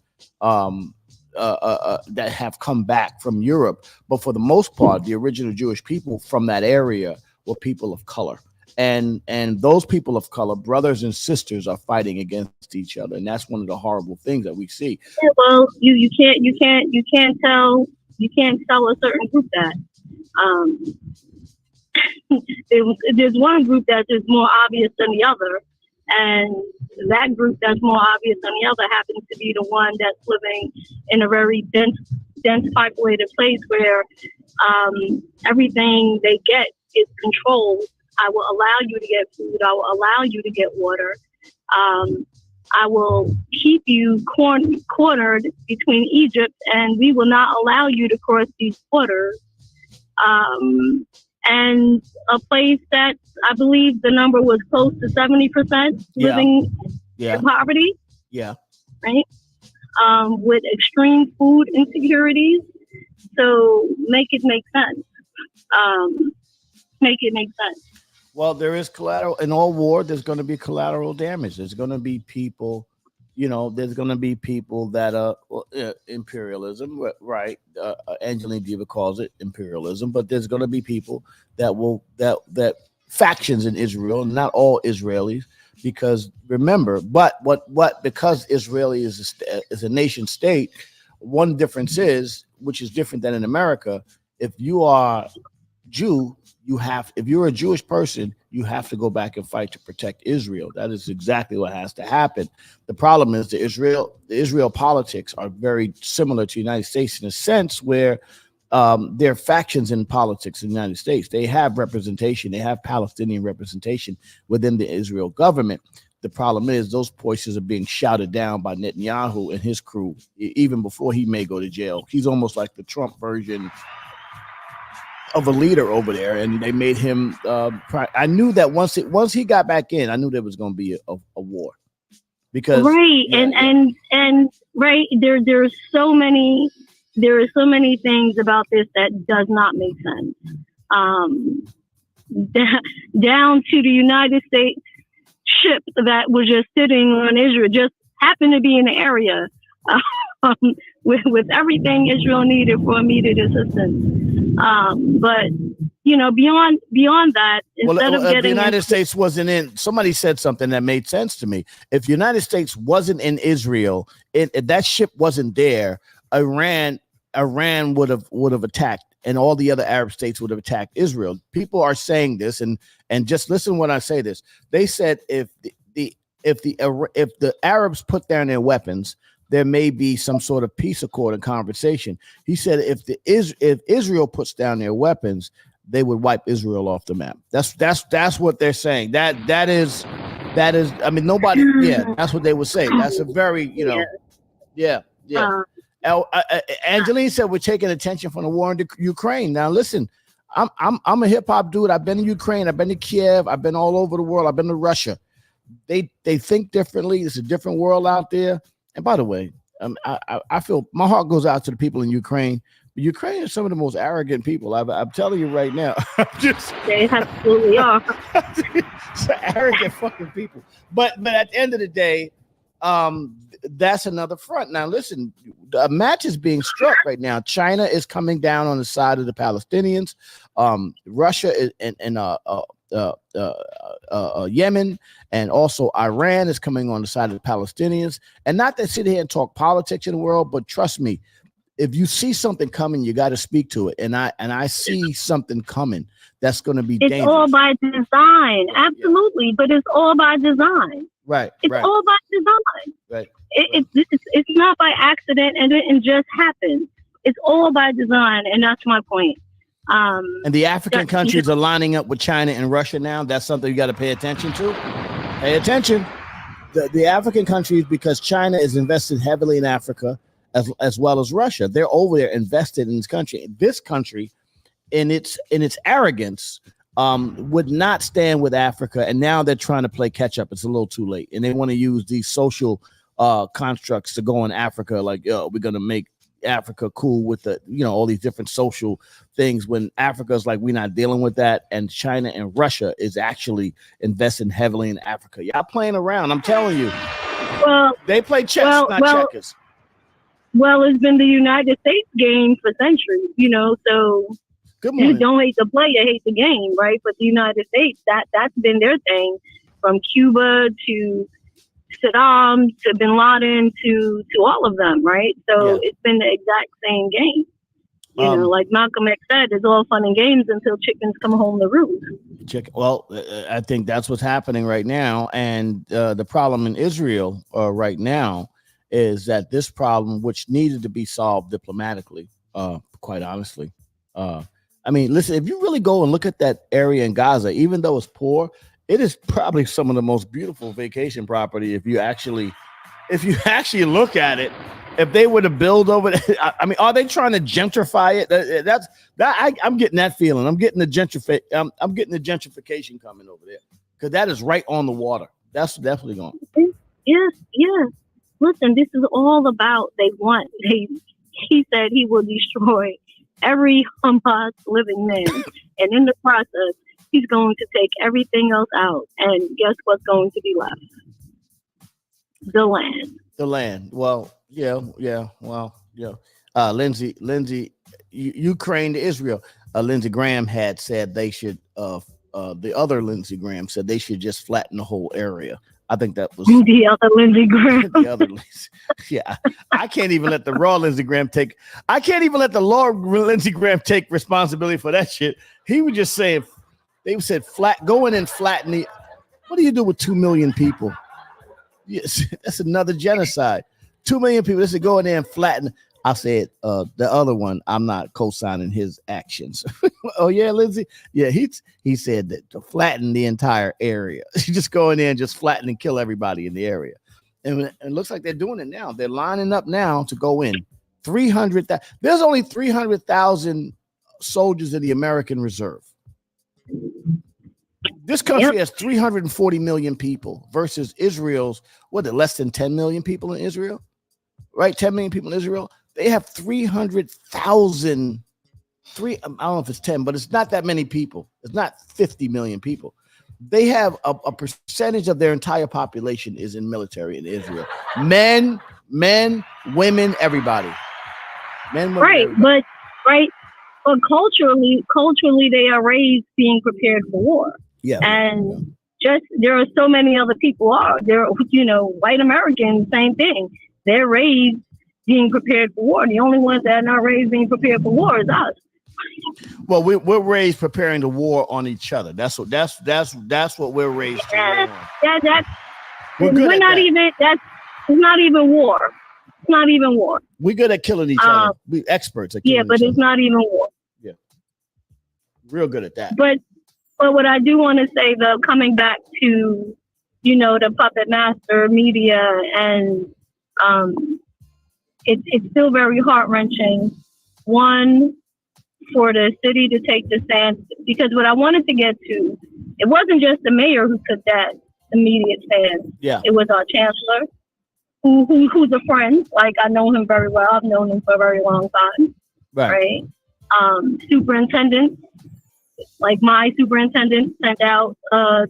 that have come back from Europe. But for the most part, the original Jewish people from that area were people of color. And those people of color, brothers and sisters, are fighting against each other. And that's one of the horrible things that we see. Yeah, well, you can't tell a certain group that. There's one group that is more obvious than the other, and that group that's more obvious than the other happens to be the one that's living in a very dense populated place where everything they get is controlled. I will allow you to get food. I will allow you to get water. I will keep you cornered between Egypt, and we will not allow you to cross these borders. And a place that I believe the number was close to 70% living in poverty. Yeah. Right. With extreme food insecurities. So make it make sense. Make it make sense. Well, there is collateral in all war. There's going to be collateral damage. There's going to be people, there's going to be people that imperialism, right? Angeline Diva calls it imperialism, but there's going to be people that factions in Israel, not all Israelis, because remember, because Israeli is a nation state, one difference is, which is different than in America, if you are Jew, if you're a Jewish person, you have to go back and fight to protect Israel. That is exactly what has to happen. The problem is the Israel politics are very similar to the United States in a sense where there are factions in politics in the United States. They have representation. They have Palestinian representation within the Israel government. The problem is those voices are being shouted down by Netanyahu and his crew, even before he may go to jail. He's almost like the Trump version of a leader over there, and they made him. I knew that once he got back in, I knew there was going to be a war, because right, and right there are so many things about this that does not make sense. Down to the United States ship that was just sitting on Israel, just happened to be in the area with everything Israel needed for immediate assistance. But beyond that, instead of if getting the United States wasn't in, somebody said something that made sense to me. If the United States wasn't in Israel, if that ship wasn't there, Iran would have attacked, and all the other Arab states would have attacked Israel. People are saying this, and just listen when I say this. They said if the Arabs put down their weapons, there may be some sort of peace accord and conversation. He said if Israel puts down their weapons, they would wipe Israel off the map. That's what they're saying. That is. I mean, nobody. Yeah, that's what they would say. That's a very yeah. Angeline said we're taking attention from the war in Ukraine. Now listen, I'm a hip hop dude. I've been in Ukraine. I've been to Kiev. I've been all over the world. I've been to Russia. They think differently. It's a different world out there. And by the way, I feel my heart goes out to the people in Ukraine. Ukraine is some of the most arrogant people. I'm telling you right now. They absolutely are. Arrogant fucking people. But at the end of the day, that's another front. Now listen, a match is being struck right now. China is coming down on the side of the Palestinians. Russia and Yemen, and also Iran is coming on the side of the Palestinians. And not to sit here and talk politics in the world, but trust me, if you see something coming, you got to speak to it. And I see something coming that's going to be dangerous. It's all by design, absolutely. But it's all by design. Right. It's all by design. Right. It's not by accident, and it just happens. It's all by design, and that's my point. And the African countries are lining up with China and Russia now. That's something you got to pay attention to. Pay attention. The African countries, because China is invested heavily in Africa as well as Russia. They're over there invested in this country. This country, in its arrogance, would not stand with Africa, and now they're trying to play catch up. It's a little too late, and they want to use these social constructs to go in Africa, like, we're gonna make Africa cool with the all these different social things, when Africa's like, we're not dealing with that. And China and Russia is actually investing heavily in Africa. Y'all playing around, I'm telling you. Well, they play chess, not checkers. Well, it's been the United States game for centuries, so don't hate the player, hate the game, right? But the United States, that's been their thing, from Cuba to Saddam to Bin Laden to all of them, right? So It's been the exact same game. Like Malcolm X said, it's all fun and games until chickens come home to roost. Well, I think that's what's happening right now. And the problem in Israel right now is that this problem, which needed to be solved diplomatically, quite honestly. I mean, listen, if you really go and look at that area in Gaza, even though it's poor, it is probably some of the most beautiful vacation property. If you actually look at it, if they were to build over there, I mean, are they trying to gentrify it? I'm getting that feeling. I'm getting the gentrification coming over there, because that is right on the water. That's definitely going. Yes. Listen, this is all about he said he will destroy every Hamas living man, and in the process, he's going to take everything else out. And guess what's going to be left? The land. The land. Well, yeah. Well, yeah. Lindsey, Ukraine to Israel. Lindsey Graham had said they should. The other Lindsey Graham said they should just flatten the whole area. I think that was the other Lindsey Graham. The other Lindsey. Yeah, I can't even let the raw Lindsey Graham take. I can't even let the Lord Lindsey Graham take responsibility for that shit. He was just saying. They said go in and flatten the. What do you do with 2 million people? Yes, that's another genocide. 2 million people. They said go in there and flatten. I said the other one, I'm not co-signing his actions. Oh yeah, Lindsey. Yeah, he said that to flatten the entire area. Just go in there and just flatten and kill everybody in the area. And it looks like they're doing it now. They're lining up now to go in. 300,000. There's only 300,000 soldiers in the American Reserve. This country has 340 million people versus Israel's, less than 10 million people in Israel? Right? 10 million people in Israel. They have 300,000. I don't know if it's 10, but it's not that many people. It's not 50 million people. They have a percentage of their entire population is in military in Israel. Men, women, everybody. Men, women, right, everybody. but culturally, they are raised being prepared for war. Yeah, and just there are so many other people there. White Americans, same thing. They're raised being prepared for war. The only ones that are not raised being prepared for war is us. Well, we're raised preparing to war on each other. That's what we're raised to war on. We're not even. It's not even war. It's not even war. We're good at killing each other. We experts at killing each other. It's not even war. Yeah, real good at that. But what I do want to say, though, coming back to the puppet master media, and it's still very heart-wrenching. One, for the city to take the stance, because what I wanted to get to, it wasn't just the mayor who took that immediate stance. Yeah. It was our chancellor, who's a friend. Like, I know him very well. I've known him for a very long time. Right. Superintendent, like my superintendent, sent out an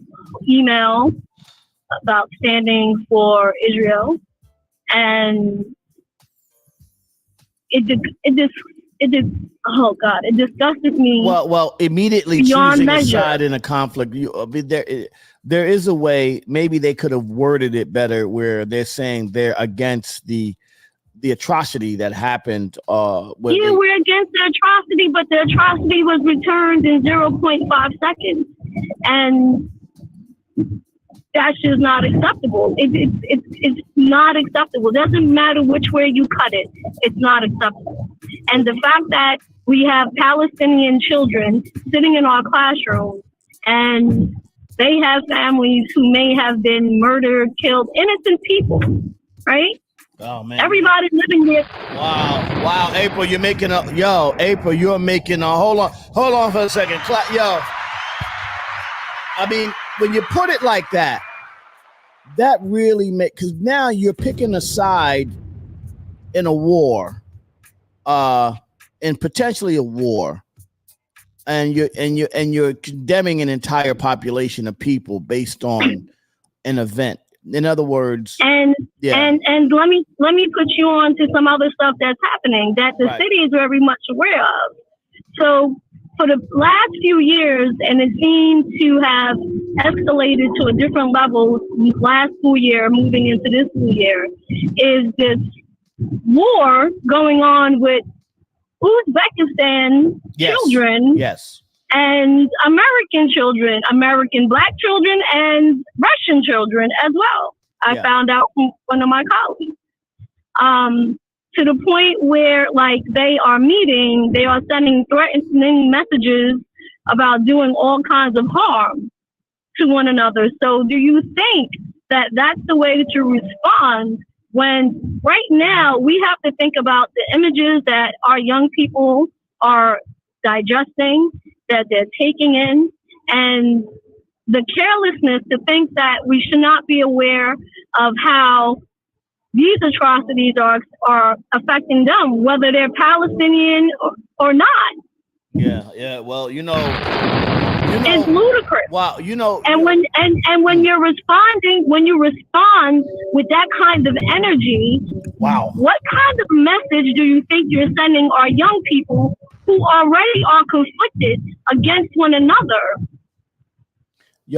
email about standing for Israel, and it disgusted me. Well, immediately choosing a side in a conflict. There is a way. Maybe they could have worded it better, where they're saying they're against the atrocity that happened. We're against the atrocity, but the atrocity was returned in 0.5 seconds, and that's just not acceptable. It's not acceptable. It doesn't matter which way you cut it. It's not acceptable. And the fact that we have Palestinian children sitting in our classrooms, and they have families who may have been murdered, killed, innocent people, right? Oh man! Everybody living there. Wow, April, you're making a hold on for a second, yo. I mean, when you put it like that, that really because now you're picking a side in a war, in potentially a war, and you're condemning an entire population of people based on an event. In other words, and let me put you on to some other stuff that's happening that the city is very much aware of. So for the last few years, and it seems to have escalated to a different level last school year, moving into this school year, is this war going on with Uzbekistan children. Yes. And American children, American Black children, and Russian children as well. I found out from one of my colleagues. To the point where, like, they are sending threatening messages about doing all kinds of harm to one another. So do you think that that's the way to respond when right now we have to think about the images that our young people are digesting, that they're taking in, and the carelessness to think that we should not be aware of how these atrocities are affecting them, whether they're Palestinian or not. Yeah. Well, it's ludicrous. Wow, And when you're responding, when you respond with that kind of energy, wow, what kind of message do you think you're sending our young people who already are conflicted against one another?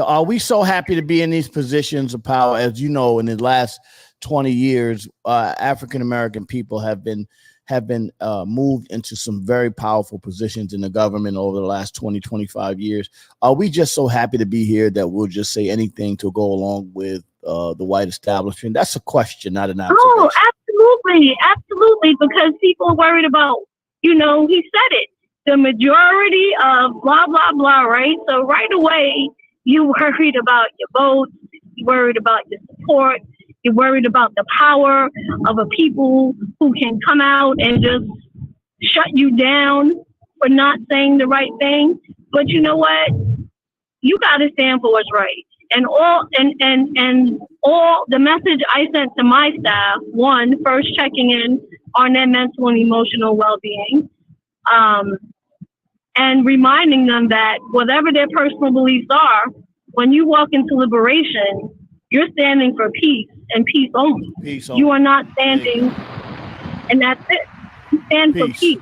Are we so happy to be in these positions of power? As you know, in the last 20 years, African American people have been moved into some very powerful positions in the government over the last 20, 25 years. Are we just so happy to be here that we'll just say anything to go along with the white establishment? That's a question, not an observation. Oh, absolutely, because people are worried about, he said it, the majority of blah, blah, blah, right? So right away, you worried about your vote, you worried about your support, you're worried about the power of a people who can come out and just shut you down for not saying the right thing. But you know what? you got to stand for what's right. And all the message I sent to my staff, one, first checking in on their mental and emotional well-being, and reminding them that whatever their personal beliefs are, when you walk into liberation, you're standing for peace and peace only. Peace only. You are not standing, and that's it. You stand for peace.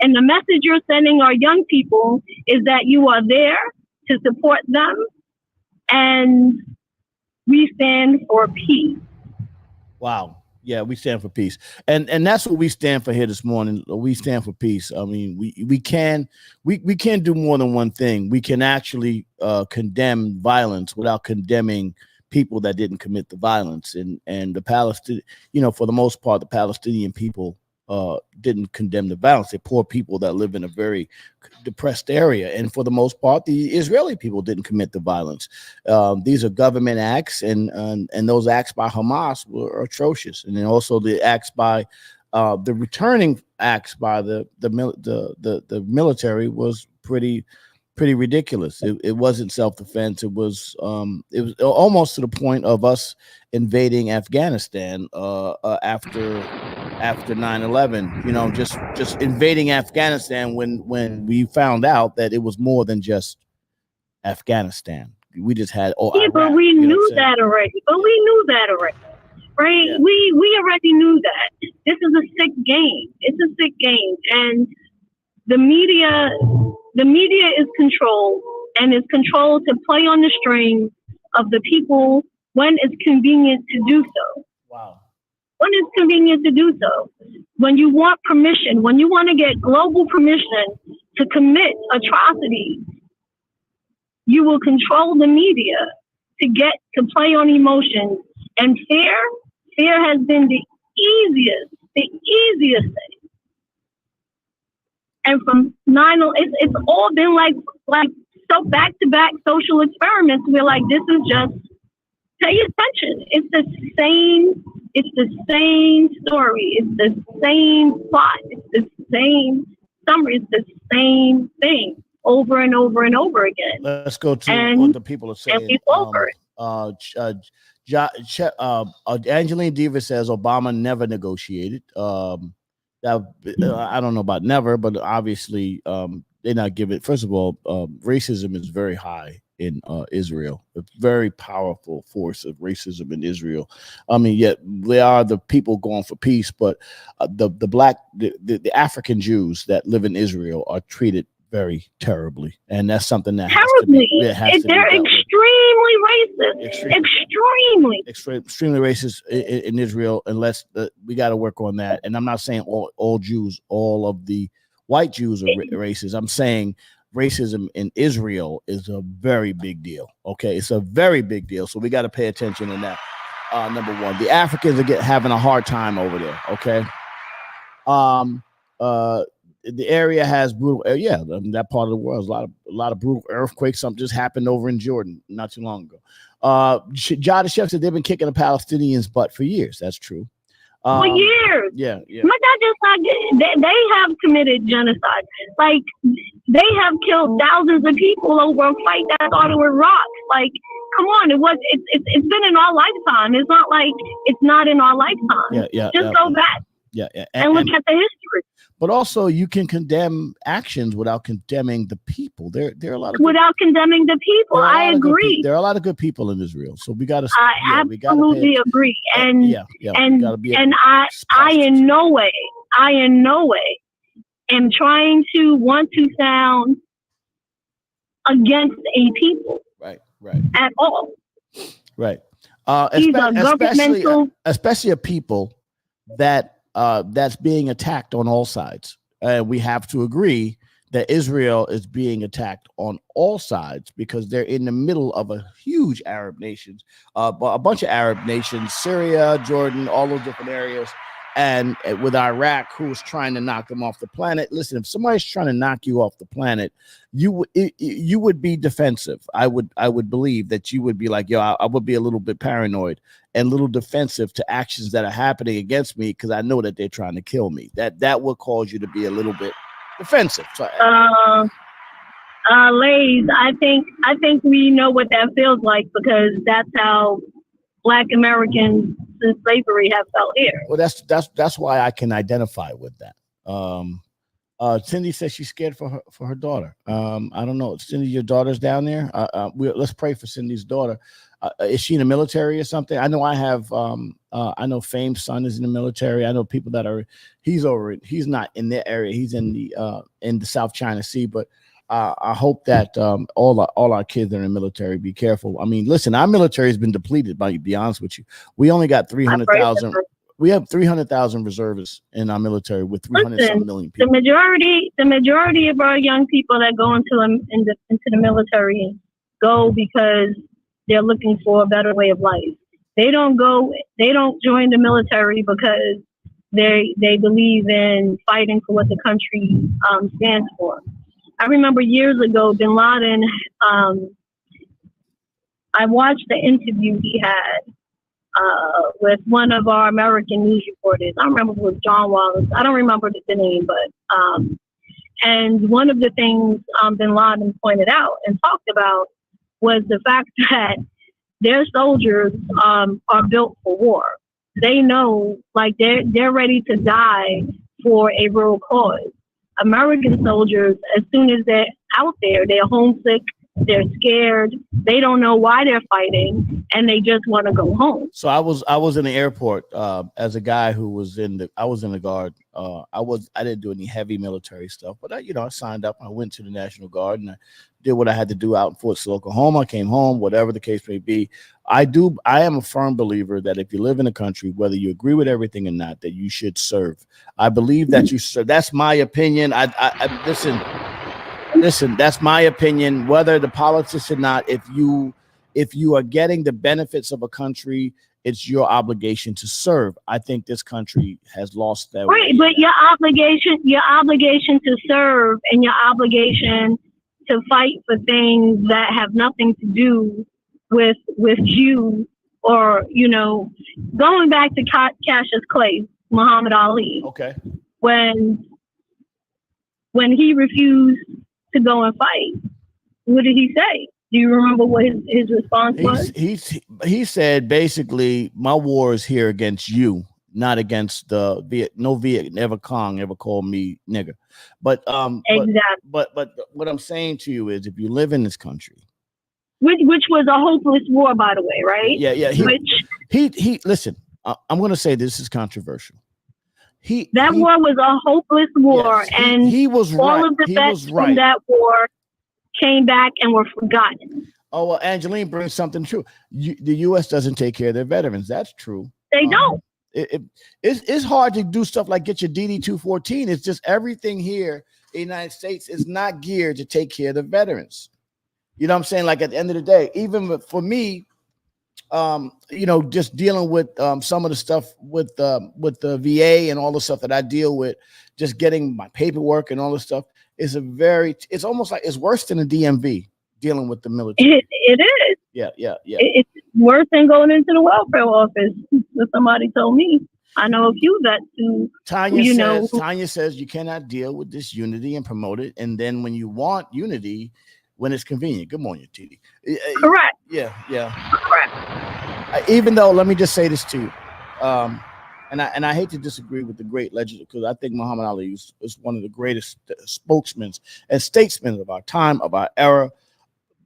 And the message you're sending our young people is that you are there to support them, and we stand for peace. Wow. Yeah, we stand for peace. And that's what we stand for here this morning. We stand for peace. I mean, we can do more than one thing. We can actually condemn violence without condemning people that didn't commit the violence. And the Palestinian, for the most part, the Palestinian people didn't condemn the violence. They're poor people that live in a very depressed area. And for the most part, the Israeli people didn't commit the violence. These are government acts, and those acts by Hamas were atrocious. And then also the acts by the returning acts by the military was pretty ridiculous. It wasn't self-defense. It was almost to the point of us invading Afghanistan after 9/11. Just invading Afghanistan when we found out that it was more than just Afghanistan. We just had Iraq, but we knew that already. Right? Yeah. We already knew that. This is a sick game. It's a sick game, and the media is controlled, and is controlled to play on the strings of the people when it's convenient to do so. Wow. When it's convenient to do so. When you want permission, when you want to get global permission to commit atrocities, you will control the media to get to play on emotions. And fear has been the easiest thing. And from 9/11, it's all been like so back-to-back social experiments. We're like, this is just, pay attention. It's the same story. It's the same plot. It's the same summary. It's the same thing over and over and over again. Let's go to what the people are saying. And it's over it. Angeline Diva says Obama never negotiated. I don't know about never, but obviously they're not giving. First of all, racism is very high in Israel, a very powerful force of racism in Israel. I mean, yet they are the people going for peace, but the African Jews that live in Israel are treated very terribly, and that's something that terribly. They're extremely racist. Extremely racist in Israel. Unless we got to work on that. And I'm not saying all Jews, all of the white Jews are racist. I'm saying racism in Israel is a very big deal. Okay, it's a very big deal. So we got to pay attention to that. Number one, the Africans are having a hard time over there. Okay. The area has brutal, that part of the world is a lot of brutal earthquakes. Something just happened over in Jordan not too long ago. Jada Chef said they've been kicking the Palestinians' butt for years. That's true. For years. Yeah. But not just like they have committed genocide. Like they have killed thousands of people over a fight that started with rocks. Like, come on, it's been in our lifetime. It's not like it's not in our lifetime. Just go back. And look at the history. But also, you can condemn actions without condemning the people. There are a lot of condemning the people. I agree. There are a lot of good people in Israel, so we got to. I absolutely agree. And I in no way am trying to want to sound against a people. Right. At all. Right. Especially a people that. That's being attacked on all sides. We have to agree that Israel is being attacked on all sides because they're in the middle of a huge Arab nations, a bunch of Arab nations, Syria, Jordan, all those different areas. And with Iraq, who is trying to knock them off the planet. Listen, if somebody's trying to knock you off the planet, you would be defensive. I would believe that you would be like, I would be a little bit paranoid and a little defensive to actions that are happening against me because I know that they're trying to kill me. That will cause you to be a little bit defensive. So, Lays, I think we know what that feels like because that's how Black Americans since slavery have felt here. Well, that's why I can identify with that. Cindy says she's scared for her daughter. I don't know, Cindy, your daughter's down there. Let's pray for Cindy's daughter. Is she in the military or something? I know I have. I know Fame's son is in the military. I know people that are. He's not in their area. He's in the South China Sea. But I hope that all our kids that are in the military be careful. I mean, listen, our military has been depleted. To be honest with you, we only got 300,000. We have 300,000 reservists in our military with 300 million people. The majority of our young people that go into the military go because they're looking for a better way of life. They don't join the military because they believe in fighting for what the country stands for. I remember years ago, Bin Laden, I watched the interview he had with one of our American news reporters. I don't remember if it was John Wallace. I don't remember the name, but and one of the things Bin Laden pointed out and talked about was the fact that their soldiers are built for war. They know, like they're ready to die for a real cause. American soldiers, as soon as they're out there, they're homesick, they're scared, they don't know why they're fighting, and they just want to go home. So I was in the airport as a guy who was in the Guard. I didn't do any heavy military stuff, but I signed up. I went to the National Guard and I did what I had to do out in Fort Sill, Oklahoma. I came home, whatever the case may be. I am a firm believer that if you live in a country, whether you agree with everything or not, that you should serve. I believe that you serve. That's my opinion. Listen, that's my opinion, whether the politics or not. If you are getting the benefits of a country, it's your obligation to serve. I think this country has lost that. Right, way. but your obligation to serve and your obligation to fight for things that have nothing to do with you, or going back to Cassius Clay, Muhammad Ali. Okay. When he refused to go and fight, what did he say? Do you remember what his response was? He said basically, my war is here against you, not against the Viet. Never Kong ever called me nigger. But exactly. But what I'm saying to you is, if you live in this country, which was a hopeless war, by the way, right? Yeah. He listen. I'm going to say this is controversial. That war was a hopeless war, yes, and he was all right. of the He vets was right. from that war came back and were forgotten. Oh, well, Angeline brings something true. The U.S. doesn't take care of their veterans. That's true. They don't. It's hard to do stuff like get your DD-214. It's just everything here in the United States is not geared to take care of the veterans. You know what I'm saying? Like at the end of the day, even for me, just dealing with some of the stuff with the VA and all the stuff that I deal with, just getting my paperwork and all this stuff it's almost like it's worse than a DMV dealing with the military. It is. Yeah. It's worse than going into the welfare office. Somebody told me. I know a few vets who Tanya says you cannot deal with this unity and promote it, and then when you want unity, when it's convenient. Good morning, TD. Correct. Yeah. Correct. Even though, let me just say this to you, and I hate to disagree with the great legend, because I think Muhammad Ali is one of the greatest spokesmen and statesmen of our time, of our era.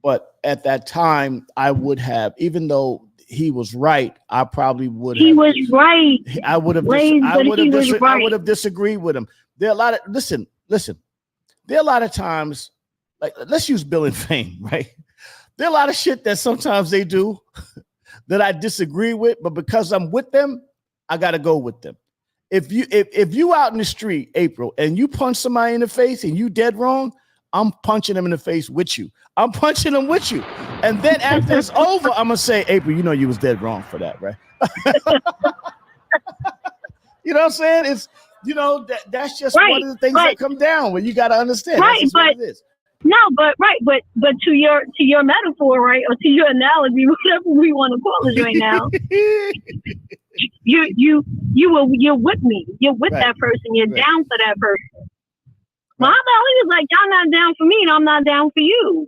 But at that time, I would have, even though he was right, I probably would have. He was right. I would have. I would have disagreed with him. There are a lot of listen. There are a lot of times, like let's use Bill and Fame, right? There are a lot of shit that sometimes they do that I disagree with, but because I'm with them, I gotta go with them. If you out in the street, April, and you punch somebody in the face and you dead wrong, I'm punching them in the face with you. I'm punching them with you. And then after it's over, I'm gonna say, April, you was dead wrong for that, right? You know what I'm saying? It's that's just one of the things that come down when you gotta understand. Right, but but to your metaphor, right, or to your analogy, whatever we want to call it right now, you're with me. You're with that person. You're down for that person. Muhammad Ali was like, y'all not down for me, and I'm not down for you.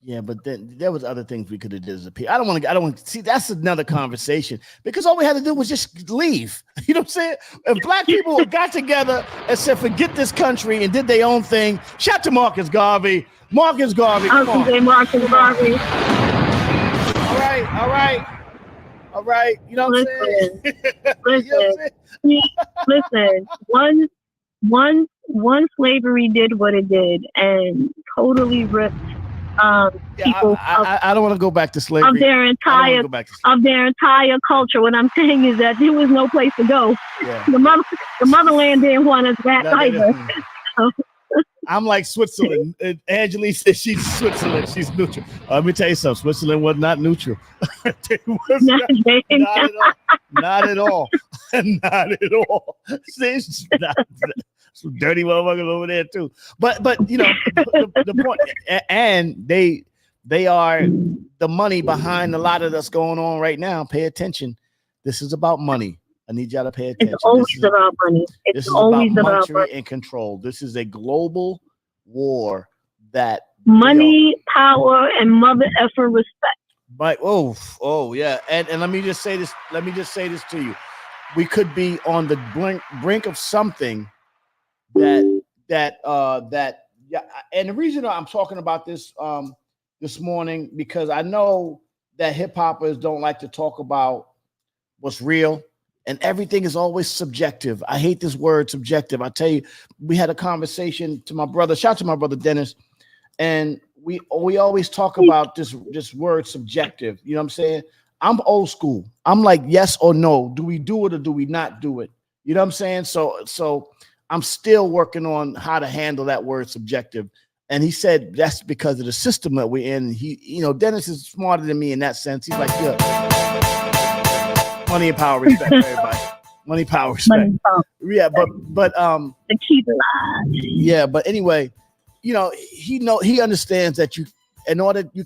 Yeah, but then there was other things we could have did as a people. I don't want to see. That's another conversation because all we had to do was just leave. You know what I'm saying? If black people got together and said, "Forget this country," and did their own thing. Shout to Marcus Garvey. Marcus Garvey. Come on. Marcus Garvey. All right. You know what I'm saying? Listen. One slavery did what it did and totally ripped people. I don't want to go back to slavery. Of their entire culture. What I'm saying is that there was no place to go. Yeah. The motherland didn't want us back either. I'm like Switzerland. Angelique says she's Switzerland. She's neutral. Let me tell you something. Switzerland was not neutral. Not at all. Not at all. See, some dirty motherfuckers over there too. But you know the point. And they are the money behind a lot of that's going on right now. Pay attention. This is about money. I need y'all to pay attention. It's always about money. This is always about money and control. This is a global war that money, power, and mother effer respect. But oh yeah, and let me just say this. Let me just say this to you. We could be on the brink of something that yeah. And the reason I'm talking about this this morning because I know that hip hoppers don't like to talk about what's real. And everything is always subjective. I hate this word subjective. I tell you, we had a conversation to my brother, shout out to my brother Dennis, and we always talk about this word subjective. You know what I'm saying? I'm old school. I'm like, yes or no. Do we do it or do we not do it? You know what I'm saying? So I'm still working on how to handle that word subjective. And he said that's because of the system that we're in. Dennis is smarter than me in that sense. He's like, yeah. Money and power, respect, everybody. Money, power, respect. Money, power. Yeah, but the key to life. Yeah, but anyway, he understands that you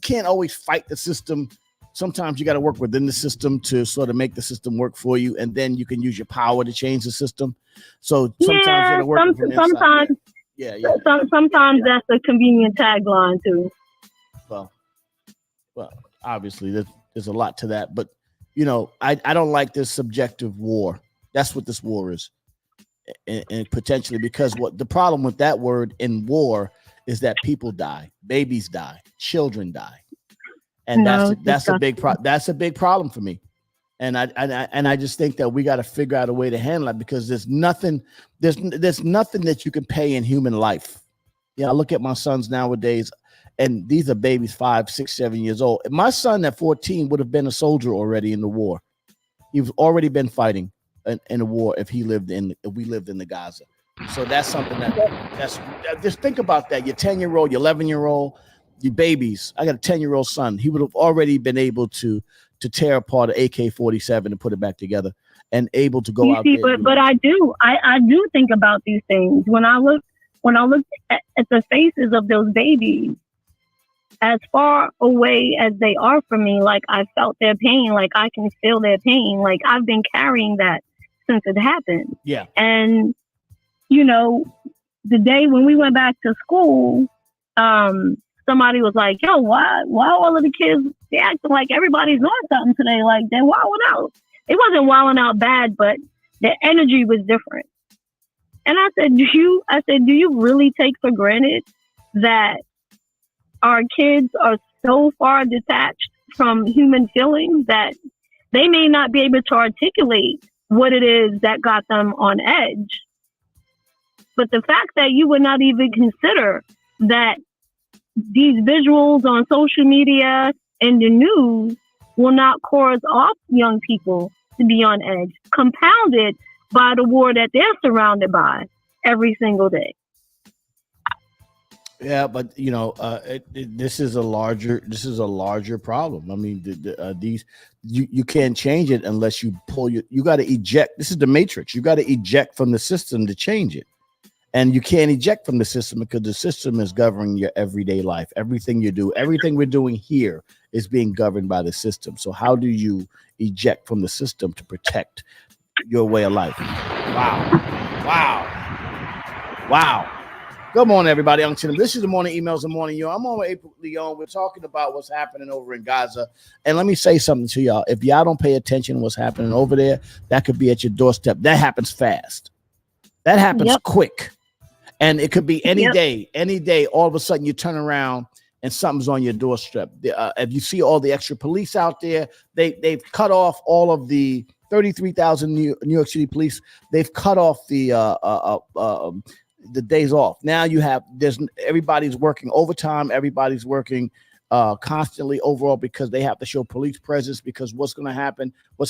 can't always fight the system. Sometimes you got to work within the system to sort of make the system work for you, and then you can use your power to change the system. So sometimes you got to work from the inside. Yeah. Sometimes that's a convenient tagline too. Well, obviously there's a lot to that, but. I don't like this subjective war. That's what this war is. And potentially because what the problem with that word in war is that people die, babies die, children die. And that's a big problem for me. And I just think that we got to figure out a way to handle it because there's nothing that you can pay in human life. I look at my sons nowadays. And these are babies 5, 6, 7 years old. My son at 14 would have been a soldier already in the war. He's already been fighting in a war if we lived in the Gaza. So that's something that's just think about that. Your 10-year-old, your 11-year-old, your babies. I got a 10-year-old son. He would have already been able to tear apart an AK-47 and put it back together and able to go out there. But I do think about these things when I look at the faces of those babies. As far away as they are from me, like I felt their pain, like I can feel their pain. Like I've been carrying that since it happened. Yeah. And, the day when we went back to school, somebody was like, yo, why all of the kids, they acting like everybody's on something today? Like they're wilding out. It wasn't wilding out bad, but the energy was different. And I said, do you really take for granted that our kids are so far detached from human feelings that they may not be able to articulate what it is that got them on edge. But the fact that you would not even consider that these visuals on social media and the news will not cause off young people to be on edge, compounded by the war that they're surrounded by every single day. Yeah, but this is a larger problem. I mean, you can't change it unless you you got to eject. This is the matrix. You got to eject from the system to change it, and you can't eject from the system because the system is governing your everyday life. Everything you do, everything we're doing here is being governed by the system. So how do you eject from the system to protect your way of life? Wow. Good morning, everybody. This is the morning emails and morning you. I'm on with April Leon. We're talking about what's happening over in Gaza. And let me say something to y'all. If y'all don't pay attention to what's happening over there, that could be at your doorstep. That happens fast. That happens quick. And it could be any day, all of a sudden you turn around and something's on your doorstep. If you see all the extra police out there, they've cut off all of the 33,000 New York City police. They've cut off the days off. Now everybody's working overtime. Everybody's working constantly overall because they have to show police presence, because what's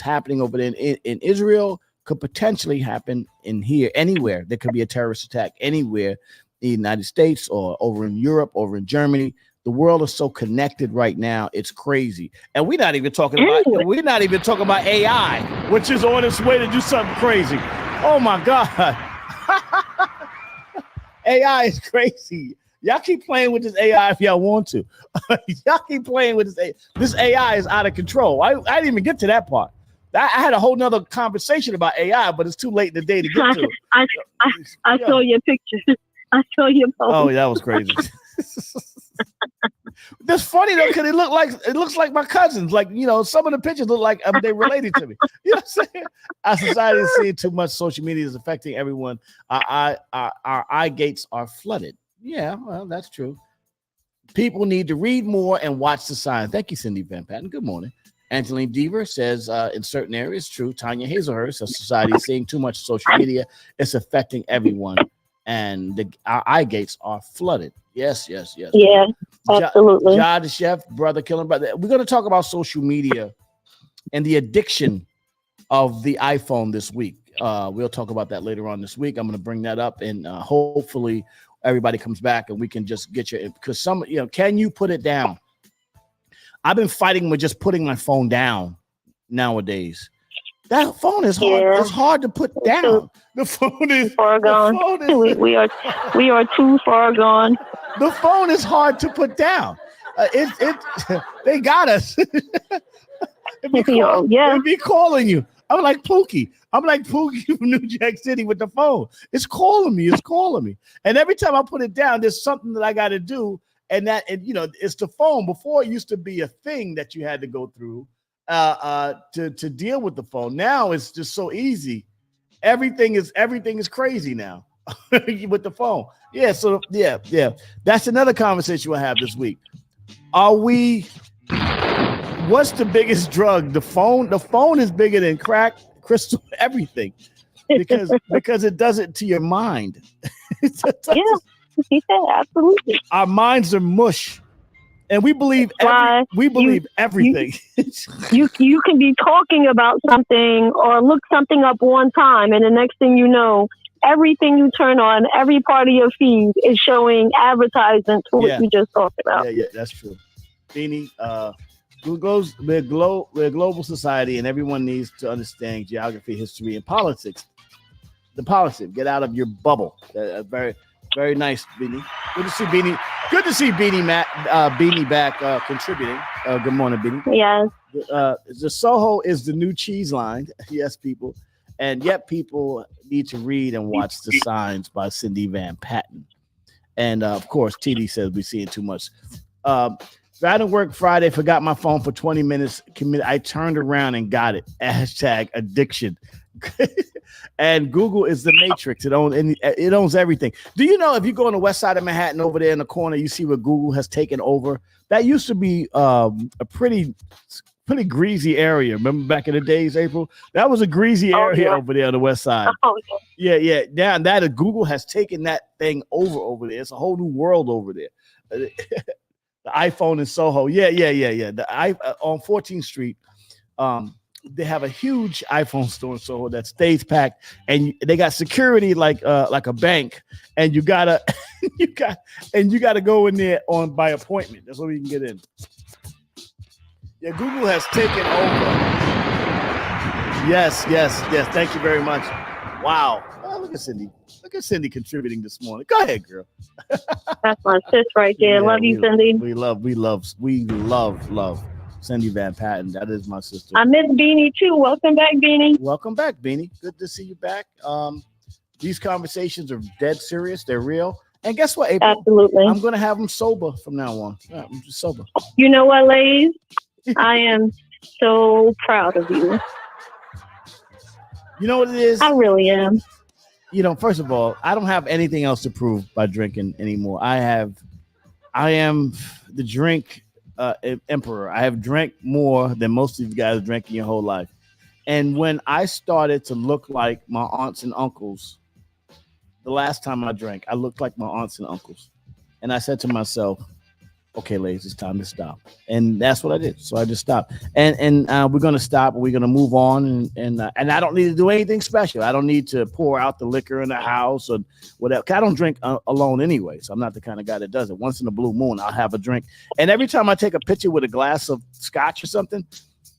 happening over there in Israel could potentially happen in here, anywhere. There could be a terrorist attack anywhere in the United States or over in Europe, over in Germany. The world is so connected right now. It's crazy. And we're not even talking about AI, which is on its way to do something crazy. Oh my God. AI is crazy. Y'all keep playing with this AI if y'all want to. Y'all keep playing with this AI. This AI is out of control. I didn't even get to that part. I had a whole nother conversation about AI, but it's too late in the day to get to. I saw your picture. I saw your post. Oh, that was crazy. That's funny though, because it looks like my cousins. Like, some of the pictures look like they related to me. You know what I'm saying? Our society is seeing too much. Social media is affecting everyone. Our eye gates are flooded. Yeah, well, that's true. People need to read more and watch the signs. Thank you, Cindy Van Patten. Good morning. Angeline Deaver says in certain areas, true. Tanya Hazelhurst says society is seeing too much social media. It's affecting everyone, and our eye gates are flooded. Yes. Yeah, absolutely. John the Chef, brother killing brother. We're going to talk about social media and the addiction of the iPhone this week. We'll talk about that later on this week. I'm going to bring that up, and hopefully everybody comes back and we can just get you, because can you put it down? I've been fighting with just putting my phone down nowadays. That phone is hard. Yeah. It's hard to put down. The phone is far gone. We are too far gone. The phone is hard to put down. They got us. It'd be calling you. I'm like Pookie from New Jack City with the phone. It's calling me. And every time I put it down, there's something that I got to do. And it's the phone. Before, it used to be a thing that you had to go through to deal with the phone. Now it's just so easy. Everything is crazy now with the phone. Yeah. So yeah. That's another conversation we'll have this week. What's the biggest drug? The phone. The phone is bigger than crack, crystal, everything, because it does it to your mind. Yeah, absolutely. Our minds are mush, and we believe everything. You can be talking about something or look something up one time, and the next thing you know, everything you turn on, every part of your feed is showing advertisements for what you just talked about. Yeah, that's true. Beanie, we're a global society, and everyone needs to understand geography, history, and politics. The politics. Get out of your bubble. Very nice, Beanie. Good to see Beanie. Good to see Beanie back contributing. Good morning, Beanie. Yes. The Soho is the new cheese line. Yes, people. And yet people need to read and watch The Signs by Cindy Van Patten. And of course, TD says we're seeing too much. I didn't work Friday, forgot my phone for 20 minutes. I turned around and got it. #addiction. And Google is the matrix. It owns everything. Do you know if you go on the west side of Manhattan over there in the corner, you see where Google has taken over? That used to be a pretty greasy area. Remember back in the days, April? That was a greasy area over there on the west side. Oh, yeah. Now that Google has taken that thing over there. It's a whole new world over there. The iPhone in Soho. Yeah. On 14th Street. They have a huge iPhone store in Soho that stays packed, and they got security like a bank, and you gotta go in there by appointment. That's where you can get in. Yeah, Google has taken over. Yes. Thank you very much. Wow. Oh, look at Cindy. Look at Cindy contributing this morning. Go ahead, girl. That's my sis right there. Yeah, love you, Cindy. We love Cindy Van Patten. That is my sister. I miss Beanie too. Welcome back, Beanie. Welcome back, Beanie. Good to see you back. These conversations are dead serious. They're real. And guess what, April? Absolutely. I'm gonna have them sober from now on. Yeah, I'm just sober. You know what, Lays? I am so proud of you. You know what it is? I really am. You know, first of all, I don't have anything else to prove by drinking anymore. I am the drink emperor. I have drank more than most of you guys drank in your whole life. And when I started to look like my aunts and uncles, the last time I drank, I looked like my aunts and uncles. And I said to myself, okay, ladies, it's time to stop. And that's what I did. So I just stopped. And we're going to stop. We're going to move on. And I don't need to do anything special. I don't need to pour out the liquor in the house or whatever. I don't drink alone anyway. So I'm not the kind of guy that does it. Once in a blue moon, I'll have a drink. And every time I take a picture with a glass of scotch or something,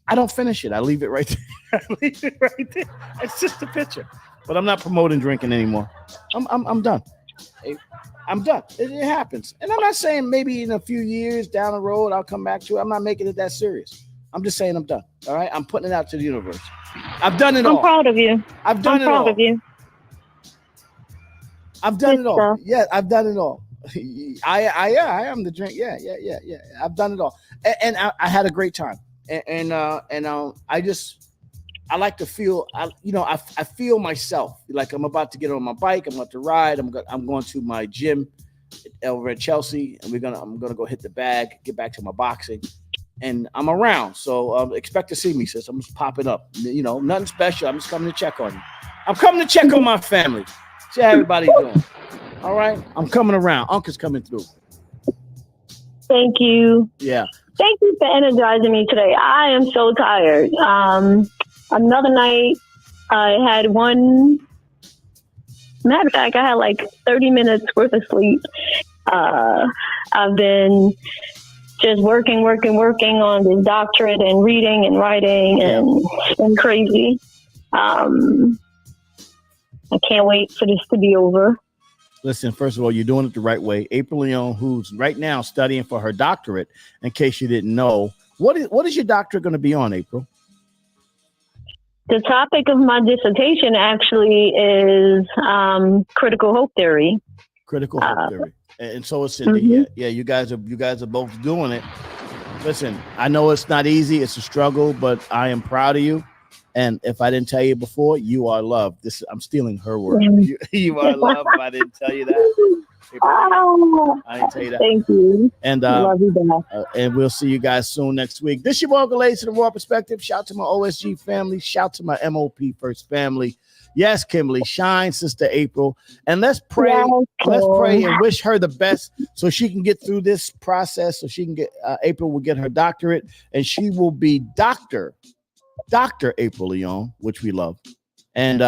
I don't finish it. I leave it right there. I leave it right there. It's just a picture. But I'm not promoting drinking anymore. I'm done. I'm done. It happens. And I'm not saying maybe in a few years down the road I'll come back to it. I'm not making it that serious. I'm just saying I'm done. All right? I'm putting it out to the universe. I've done it all. I'm proud of you. I've done it all. I'm proud of you. I've done it all. Yeah, I've done it all. I am the drink. Yeah. I've done it all. And I had a great time. And I like to feel, I feel myself like I'm about to get on my bike. I'm about to ride. I'm going to my gym over at Chelsea, and I'm gonna go hit the bag, get back to my boxing, and I'm around. So expect to see me, sis. I'm just popping up. Nothing special. I'm just coming to check on you. I'm coming to check on my family. See how everybody's doing. All right, I'm coming around. Uncle's coming through. Thank you. Yeah. Thank you for energizing me today. I am so tired. Another night, I had matter of fact, I had like 30 minutes worth of sleep. I've been just working on this doctorate and reading and writing, and it's been crazy. I can't wait for this to be over. Listen, first of all, you're doing it the right way. April Leon, who's right now studying for her doctorate, in case you didn't know, what is your doctorate going to be on, April? The topic of my dissertation actually is critical hope theory. Critical hope theory, and so is Cindy. Mm-hmm. Yeah, you guys are both doing it. Listen, I know it's not easy; it's a struggle, but I am proud of you. And if I didn't tell you before, you are loved. I'm stealing her word. You are loved. If I didn't tell you that. I didn't tell you that. Thank you. And love you back. And we'll see you guys soon next week. This is your Uncle Lace to the Raw Perspective. Shout to my OSG family. Shout to my MOP First family. Yes, Kimberly, shine, Sister April. And let's pray. Yes, let's pray and wish her the best so she can get through this process. So she can get April will get her doctorate, and she will be Dr. April Leon, which we love. And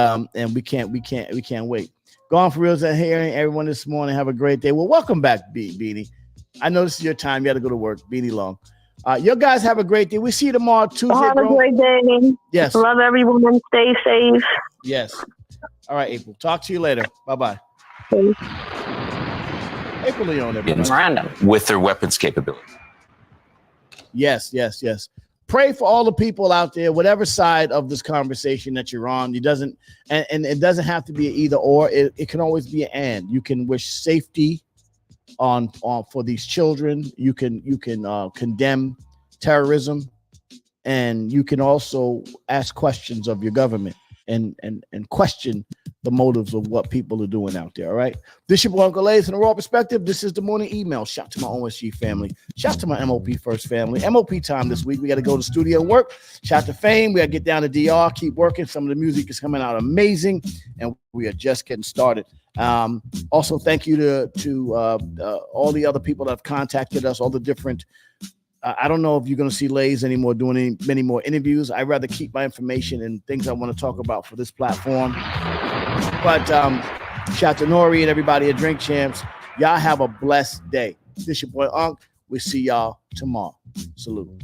we can't wait. Gone for reals and hearing everyone this morning. Have a great day. Well, welcome back, Beanie. I know this is your time. You got to go to work. Beanie Long. You guys have a great day. We see you tomorrow, Tuesday. Have a great day. Yes. Love everyone. Stay safe. Yes. All right, April. Talk to you later. Bye-bye. April Leon, everybody. With their weapons capability. Yes. Pray for all the people out there, whatever side of this conversation that you're on. It doesn't have to be an either or. It can always be an and. You can wish safety on for these children. You can condemn terrorism, and you can also ask questions of your government and question the motives of what people are doing out there. All right. This is your boy Uncle Lace in the Raw Perspective. This is the morning email. Shout to my OSG family. Shout to my MOP First family. MOP time this week. We got to go to the studio and work. Shout to Fame. We got to get down to DR. Keep working. Some of the music is coming out amazing, and we are just getting started. Also, thank you to all the other people that have contacted us, all the different. I don't know if you're going to see Lays anymore doing many more interviews. I'd rather keep my information and things I want to talk about for this platform. But shout to Nori and everybody at Drink Champs. Y'all have a blessed day. This your boy Unc. We'll see y'all tomorrow. Salute.